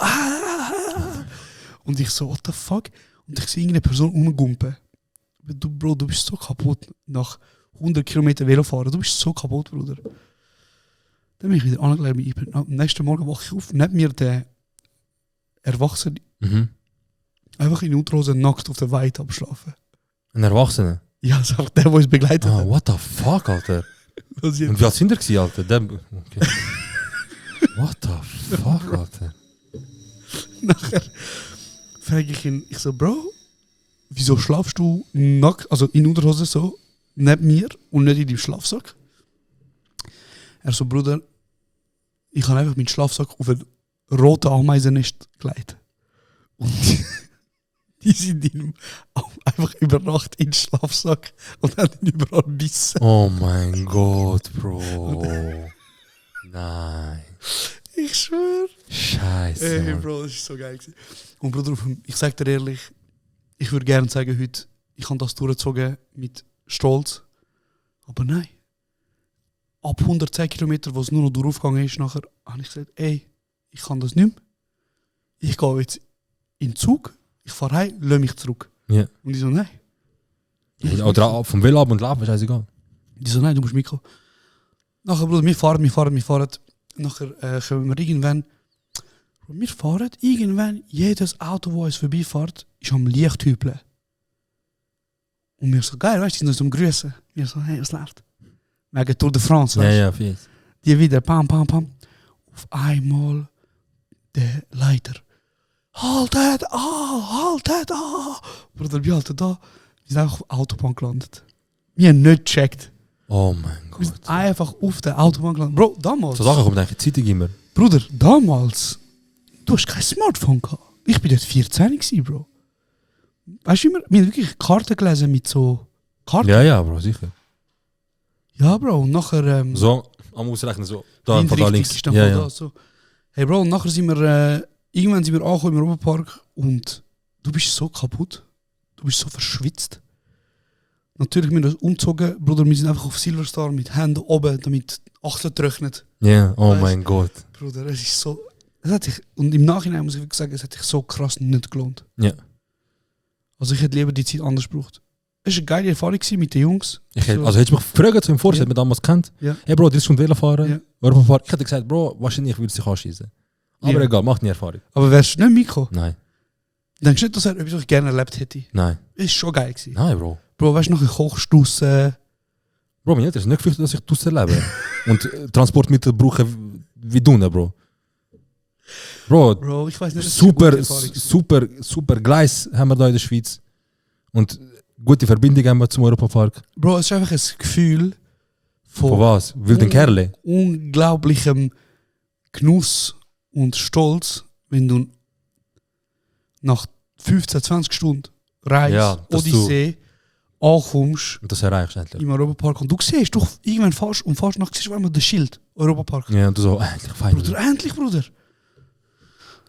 und ich so, what the fuck? Und ich sehe irgendeine Person rumgumpen. Du, Bro, du bist so kaputt nach 100 Kilometer Velofahren. Du bist so kaputt, Bruder. Dann bin ich wieder angelegt. Am nächsten Morgen wache ich auf. Neben mir der Erwachsene. Einfach in Unterhose nackt auf der Weide abschlafen. Ein Erwachsener? Ja, das ist einfach der, der uns begleitet Ah, hat. what the fuck, Alter? Das hier- Und wie alt sind ihr, Alter? Okay. What the fuck, Alter? Nachher frage ich ihn, ich so, Bro, wieso schlafst du nackt, also in Unterhose so, neben mir und nicht in deinem Schlafsack? Er so, Bruder, ich habe einfach meinen Schlafsack auf ein rote Ameisennest gelegt. Und die sind ihm einfach über Nacht in den Schlafsack und haben ihn überall gebissen. Oh mein Gott, Bro. Nein. Ich schwöre. Scheiße. Ey, Mann. Bro, das war so geil gewesen. Und Bruder, ich sag dir ehrlich, ich würde gerne sagen heute, ich habe das durchgezogen mit Stolz. Aber nein. Ab 110 Kilometer, wo es nur noch durchgegangen ist, nachher habe ich gesagt, ey, ich kann das nicht mehr. Ich gehe jetzt in den Zug, ich fahre heim, lass mich zurück. Ja. Und die so, nein. Oder vom Velo ab und laufen, scheißegal. Die so, nein, du musst mitkommen. Nachher, Bruder, wir fahren. Nachher kommen wir irgendwann. Wir fahren irgendwann, jedes Auto, das uns vorbeifährt, ist am Licht hüpeln. Und wir so, geil, weißt du, die sind uns am Grüßen. Wir so, hey, was läuft? Wegen Tour de France, Ja, weißt du? ja, fies. Die wieder, pam. Auf einmal der Leiter. Haltet an! Bruder, wir halten da. Wir sind einfach auf der Autobahn gelandet. Wir haben nicht gecheckt. Oh mein Wir Gott. sind einfach auf der Autobahn gelandet. Bro, damals. So Sachen kommen eigentlich Zeitung immer. Bruder, damals. Du hast kein Smartphone gehabt. Ich bin dort 14 gewesen, Bro. Weißt du, wir haben wirklich Karten gelesen mit so Karten. Ja, Bro, sicher. Ja, Bro, und nachher. So, am Ausrechnen so. Da, Windrichtung von da links. ist dann Ja, voll ja. da, so. Hey, Bro, und nachher sind wir. Irgendwann sind wir angekommen im Europapark und du bist so kaputt. Du bist so verschwitzt. Natürlich, wir haben uns umgezogen. Bruder, wir sind einfach auf Silverstar mit Händen oben, damit die Achsel trocknet. Ja, oh Weißt- mein Gott. Bruder, es ist so. Es hat sich, und im Nachhinein muss ich wirklich sagen, es hat sich so krass nicht gelohnt. Ja. Also ich hätte lieber die Zeit anders gebraucht. Es war eine geile Erfahrung gewesen mit den Jungs. Also hättest du mich gefragt, so im Vorfeld, Ja. wir damals kennt. Ja. Hey Bro, das ist schon Velo fahren. Ja. Europafahren. Ich hätte gesagt, Bro, wahrscheinlich würde ich sich anschießen. Aber Ja. egal, macht nie Erfahrung. Aber wärst du nicht mitgekommen? Nein, Denkst du nicht, dass er etwas, was ich gerne erlebt hätte? nein. Es war schon geil gewesen. Nein, Bro. Bro, weißt du, nachher kochst du draussen. Bro, mir ist nicht gefühlt, dass ich draussen lebe. Und Transportmittel brauche wie du, ne, Bro. Bro, Bro, ich weiß nicht, das ist eine super, gute Erfahrung. super Gleis haben wir da in der Schweiz. Und gute Verbindung haben wir zum Europapark. Bro, es ist einfach ein Gefühl Von was? Wilden Kerle? unglaublichem Genuss und Stolz, wenn du nach 15, 20 Stunden Reise, Ja, dass du- Odyssee, ankommst Und das erreichst du endlich. im Europapark und du siehst, du irgendwann fährst und fährst nach, siehst du einmal das Schild, Europapark. Ja, und du so, endlich fein. Bruder, endlich, Bruder.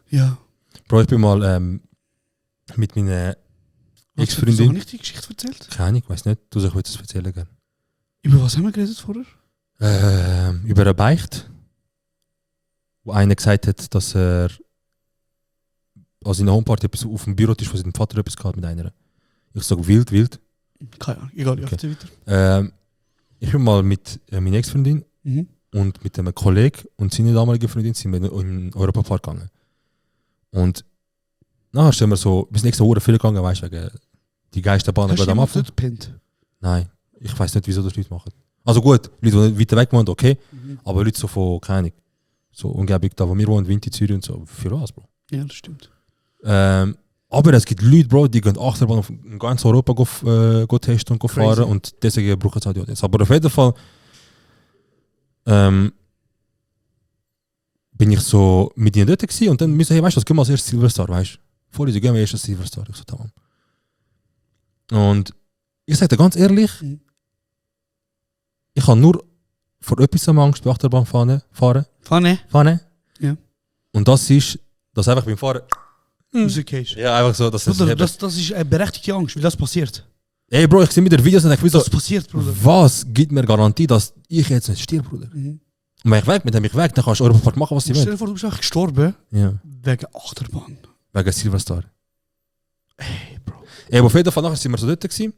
Ja. Bro, ich bin mal mit meiner Wieso Ex-Freundin. habe ich die Geschichte erzählt? Keine Ahnung, ich weiß nicht. Du sagst, ich das erzählen gerne. Über was haben wir geredet vorher? Über eine Beicht, wo einer gesagt hat, dass er also in der Homeparty etwas auf dem Bürotisch von seinem Vater etwas gehabt mit einer. Ich sage wild. Keine Ahnung, egal, ja, Okay. erzähl weiter. Ich bin mal mit meiner Ex-Freundin Mhm. und mit einem Kollegen und seiner damaligen Freundin sind wir in den Europapark gegangen. Und nachher sind wir so, wir sind extra Uhr viel gegangen, weißt du, wegen die Geisterbahn Hast du gerade am jemand Anfang. dort gepennt? Nein, ich weiß nicht, wieso das Leute machen. Also gut, Leute, die weiter weg wohnen, okay, Mhm. aber Leute so von, keine Ahnung, so Umgebung da, wo wir wohnen, Winter, Zürich und so, für was, Bro? Ja, das stimmt. Aber es gibt Leute, Bro, die gehen Achterbahn auf ganz Europa go testen und go Crazy. fahren und deswegen brauchen sie halt jetzt. Aber auf jeden Fall bin ich so mit ihnen dort gewesen und dann müssen hey, weißt du was, gehen wir als erstes Silverstar, weißt du? Vorher so, gehen wir erst als Silverstar. Ich so, tamam. Und ich sage dir ganz ehrlich, Mhm. ich habe nur vor etwas am Angst bei Achterbahn fahren. Pfanne? Ja. Und das ist, dass einfach beim Fahren, Musikcase. ja einfach so, dass Bruder, es das ist eine berechtigte Angst, weil das passiert. Ey Bro, ich sehe mit den Videos und ich will so, Das passiert, Bruder. was gibt mir Garantie, dass ich jetzt nicht stirb, Bruder? Mhm. Und wenn ich weg bin, dann bin ich weg, dann kannst du Europapark machen, was du Stell dir willst. vor, du bist einfach gestorben Ja, wegen Achterbahn. wegen Silverstar. Hey, Bro. Aber auf jeden Fall nachher sind wir so dort gewesen.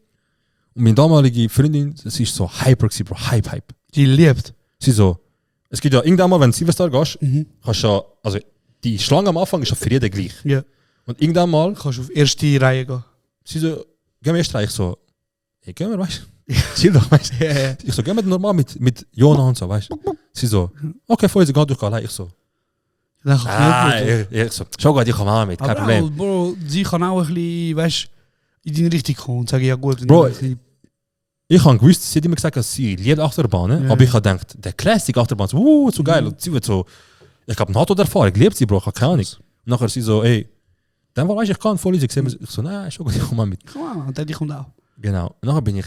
Und meine damalige Freundin, sie ist so hyper gewesen, Bro, Hype. Die lebt. Sie so, es gibt ja irgendwann mal, wenn du Silverstar gehst, Mhm. kannst du ja, also die Schlange am Anfang ist ja für jeden gleich. Ja. Und irgendwann mal, Du kannst auf erste Reihe gehen. sie so, gehen wir erst rein. Ich so, hey, gehen wir, weißt du? Chill doch, weißt du? Ja, ja. Ich so, gehen wir normal mit Jona und so, weißt du? Sie so, okay, voll, sie geht durch allein. Ich so, Dann kannst du nicht. ich so, schau gut, ich komme auch mit, kein Aber Problem. auch, Bro, sie kann auch ein bisschen, weißt du, in deine Richtung kommen und sagen, ja gut. Bro, ein bisschen- Ich habe gewusst, sie hat immer gesagt, dass sie liebt Achterbahnen, Ja. aber ich habe gedacht, der Classic Achterbahn, so geil. Und sie wird so, ich habe eine NATO-Erfahrung, liebt sie, Bro, ich habe keine Ahnung. Und nachher sie so, ey, dann war ich kann voll easy. Ich so, nein, schon gut, ich komme mal mit. Komm mal, die kommt auch. Genau. Und nachher bin ich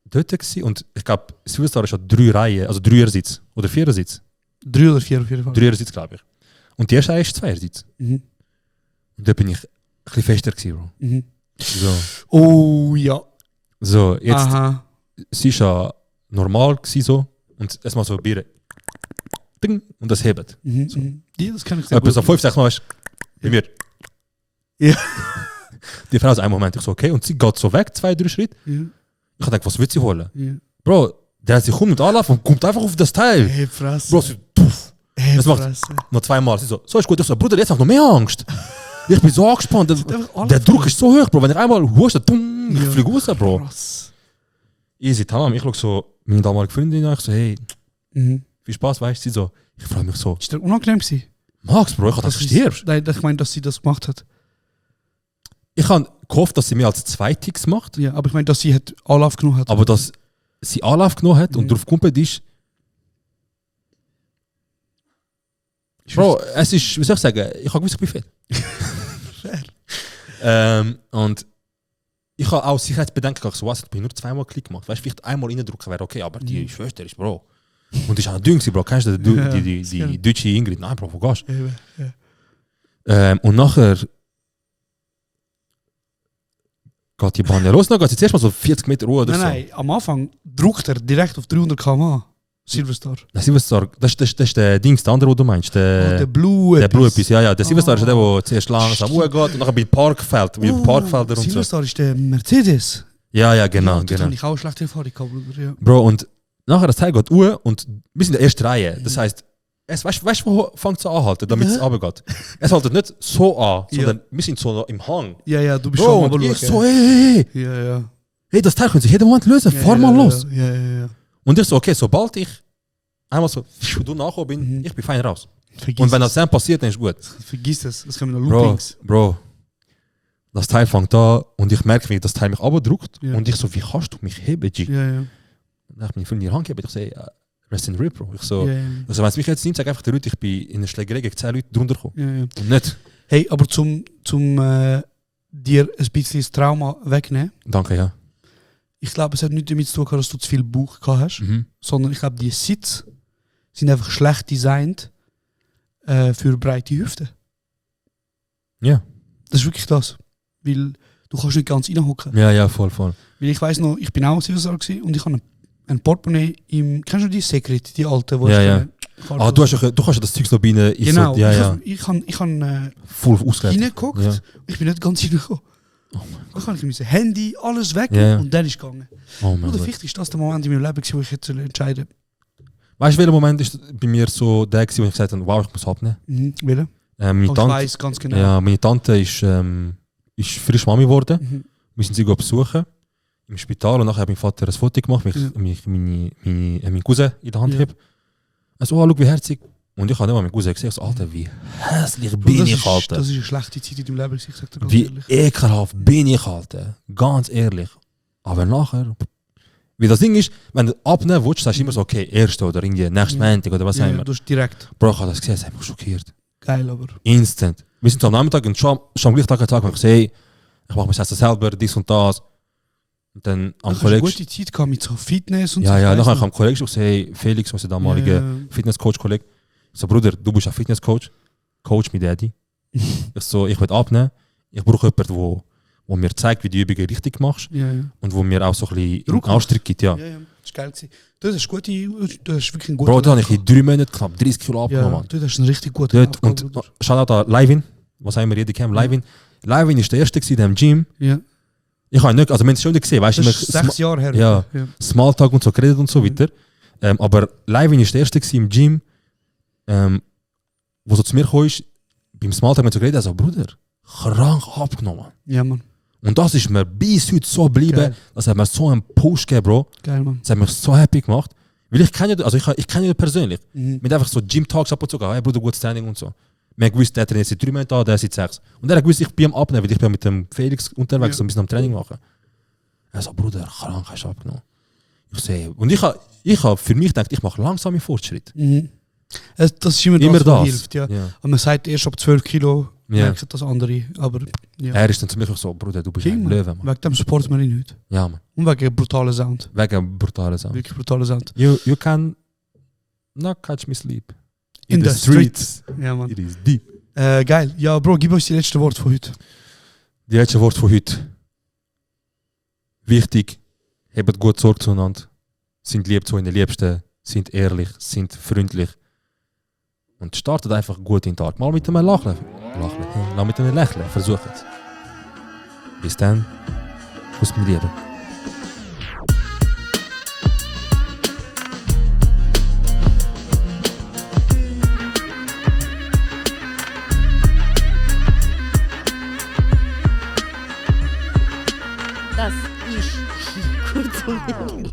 dort gewesen und ich glaube, Silverstar ist ja 3 Reihen, also 3er-Sitz oder 4er-Sitz. 3 oder 4 auf jeden Fall. 3er-Sitz, glaube ich. Und die erste Reihe ist 2er-Sitz. Mhm. Und da bin ich ein bisschen fester gewesen, Bro. Mhm. So, Oh ja. so jetzt, Aha. sie ist ja normal gewesen so und erstmal so Bier. Ding, und das hebt. Mhm. Mhm. Ja, das kann ich sehr Etwa so gut. 5, 6 Mal ist bei mir. Ja. Die Frau ist einen Moment, ich so, okay, und sie geht so weg, 2, 3 Schritte. Ja. Ich dachte, was wird sie holen? Ja. Bro, der hat sich mit Anlauf und kommt einfach auf das Teil. Hey, Fresse. Bro, sie, puff, hey, das macht- Fresse. noch 2 Mal. Sie so ist gut. Ich so, Bruder, jetzt hab ich noch mehr Angst. Ich bin so angespannt. einfach alle Der Druck ist so hoch, Bro. Wenn ich einmal huste, ich Ja. fliege raus, Bro. Krass. Easy, tamam. Ich schaue so meine damalige Freundin an. Ich so, hey, Mhm. viel Spaß, weißt du? Sie so, ich freue mich so. Ist der unangenehm gewesen? Max, Bro, ich hab gedacht, du stirbst. Nein, ich meine, dass sie das gemacht hat. Ich habe gehofft, dass sie mir als Zweites macht, Ja, aber ich meine, dass sie hat Anlauf genommen hat. aber dass sie Anlauf genommen hat und Mhm. drauf gekommen ist. Bro, es ist, wie soll ich sagen, ich habe gewusst, ich bin fett. Und ich habe auch Sicherheitsbedenken gehabt, so was, ich bin nur 2 Mal Klick gemacht. Weißt du, vielleicht einmal reindrücken wäre okay, aber die Schwester ist Bro. Und die ist auch dünn, Bro. Kennst du Ja, die deutsche Ingrid? Nein, Bro, wo gehst du? Ja, ja. Und nachher geht die Bahn ja los. Dann geht sie zuerst mal so 40 Meter Ruhe oder Nein, so. nein, am Anfang druckt er direkt auf 300 km/h. Silverstar. Der Silverstar, das ist der Dings, der andere, den du meinst. Der Blue. Der Blue etwas, ja, ja. Der Silverstar ist der, der zuerst langsam Stimmt. hochgeht und nachher bei Parkfeld, wie Parkfelder und so. Silverstar ist der Mercedes. Ja, ja, genau, Ja, dort genau. habe ich auch eine schlechte Erfahrung gehabt, Bruder. Ja. Bro, und nachher das Teil geht hoch und wir sind in der ersten Reihe. Das heisst, weißt du, wo fängt es an anhalten, damit es runtergeht? Es haltet nicht so an, sondern wir sind so noch im Hang. Ja, ja, du bist Bro, schon und mal ich so, hey, Ja, ja. hey, das Teil können sich jeden Moment lösen, Ja, fahr ja, mal ja, los. Ja, ja, ja. Und ich so, okay, sobald ich einmal so du nachgekommen bin, Mhm. ich bin fein raus. Vergiss Und wenn das es. dann passiert, dann ist gut. Vergiss das. Es kommen noch Bro, Loopings. Bro, das Teil fängt an und ich merke, wie das Teil mich abdrückt. Ja. Und ich so, wie kannst du mich heben, G? Ja, ja. Dann habe ich meine Hand gegeben, ich so, hey, rest in rip, Bro. Ich so, Ja, ja. also wenn es mich jetzt nimmt, sag einfach den Leuten, ich bin in einer Schlägerei gegen 10 Leute drunter gekommen. Ja, ja. Und nicht, Hey, aber zum dir ein bisschen das Trauma wegnehmen, danke, ja. ich glaube, es hat nicht damit zu tun, gehabt, dass du zu viel Bauch gehabt hast, Mhm. sondern ich glaube, die Sitze sind einfach schlecht designt für breite Hüften. Ja. Das ist wirklich das. Weil du kannst nicht ganz reinhocken. Ja, ja, voll, voll. Weil ich weiss noch, ich bin auch Silverstar gewesen und ich habe ein Portemonnaie im... Kennst du die Secret, die alte? Wo Ja, ich ja. Karte- Ah, du kannst ja das Zeug noch bei ihnen, Genau, so, ja, ja, ich habe voll ausgerechnet. reingeguckt, Ja. ich bin nicht ganz reingekommen. Oh mein Dann kann ich mein Handy, alles weg Ja, ja. und dann ist es gegangen. Oh mein Nur der Gott. Ficht ist das der Moment in meinem Leben, wo ich jetzt entscheiden Weißt du, welcher Moment ist bei mir so der gewesen, wo ich gesagt habe, wow, ich muss abnehmen? will. Meine Ich Tante, weiss ganz genau. ja, meine Tante ist frisch Mami geworden. Mhm. Wir sind sie besuchen im Spital und nachher hat mein Vater ein Foto gemacht, wie Ja. ich meinen Cousin in der Hand Ja. habe. Also, oh, schau, wie herzig. Und ich habe dann meinen Cousin gesehen, so, Alter, wie hässlich Bro, bin das ich, ist, Alter. das ist eine schlechte Zeit in deinem Leben, ich sag dir ganz Wie ehrlich. ekelhaft bin ich, Alter. Ganz ehrlich. Aber nachher... Wie das Ding ist, wenn du abnehmen willst, sagst du immer so, okay, erste oder irgendwie nächsten Ja. Montag oder was auch Ja, immer. du hast direkt. Bro, ich habe das gesehen, es hat mich schockiert. Geil, aber. Instant. Wir sind so am Nachmittag und schon am gleichen Tag gesagt, ich sehe, ich mache mir jetzt selber, dies und das. Und dann am Du hast eine Kollegen... gute Zeit gehabt mit so Fitness und Ja, so. ja, ich weiss nachher noch. kam ein Kollege gesagt, hey, Felix, unser damaliger Ja. Fitnesscoach-Kollege. Ich so, Bruder, du bist ein Fitnesscoach. Coach mit Daddy. Ich so, ich will abnehmen. Ich brauche jemanden, wo mir zeigt, wie die Übungen richtig machst Ja. und wo mir auch so ein bisschen Druck macht. Ausdruck gibt. Ja. Ja, das ist geil gewesen. Das ist wirklich ein guter Bro, da habe ich in 3 Monaten knapp 30 Kilo abgenommen. Ja, Mann. das ist ein richtig guter Dort, und Shoutout an Livin, was haben wir jeder kennt, Livin. Livin ist der erste in diesem Gym. Ja, Ich habe nicht, also wir haben es schon gesehen, weißt du, das ist 6 Jahre her. ja, Smalltalk und so geredet und so weiter. Aber Livin ist der erste im Gym, wo so zu mir kam, beim Smalltalk mit so geredet, also Bruder, krank abgenommen. Ja, Mann. Und das ist mir bis heute so geblieben, Geil. das hat mir so einen Push gegeben, Bro. Geil, Mann. Das hat mich so happy gemacht. Weil ich kenne ja, also ich kenne ihn persönlich. Mhm. Mit einfach so Gym-Talks ab und zu gehen, hey Bruder, gutes Training und so. Wir haben gewusst, der trainiert seit 3 Monaten, der seit 6. Und er hat gewusst, ich bin am Abnehmen, weil ich bin mit dem Felix unterwegs, so ein bisschen am Training machen. Er so, Bruder, krank, hast du abgenommen. Ich sehe, und ich hab für mich gedacht, ich mache langsame Fortschritte. Mhm. Das ist immer Immer das, was das. hilft. Ja. Ja. Und man sagt erst ab 12 Kilo, Ja. merkt das andere. Aber ja. Er ist dann zu mir so, Bruder, du bist King, ein Mann. Löwe, Mann. Wegen dem supportet man ihn heute. Ja, Mann. Und wegen brutalen Sound. Wegen brutalen Sachen. Wirklich brutaler Sound. You can not catch me sleep. In the streets. Ja, Mann. It is deep. Geil. Ja, Bro, gib uns die letzten Worte von heute. Die letzte Wort von heute. Wichtig, habt gut Sorge zueinander. Sind lieb zu euren Liebsten, sind ehrlich, sind freundlich. Und startet einfach gut in den Tag. Mal mit einem Lachen. Mal mit einem Lächeln. Versucht es. Bis dann. Kuss mir Liebe. Das ist kurz und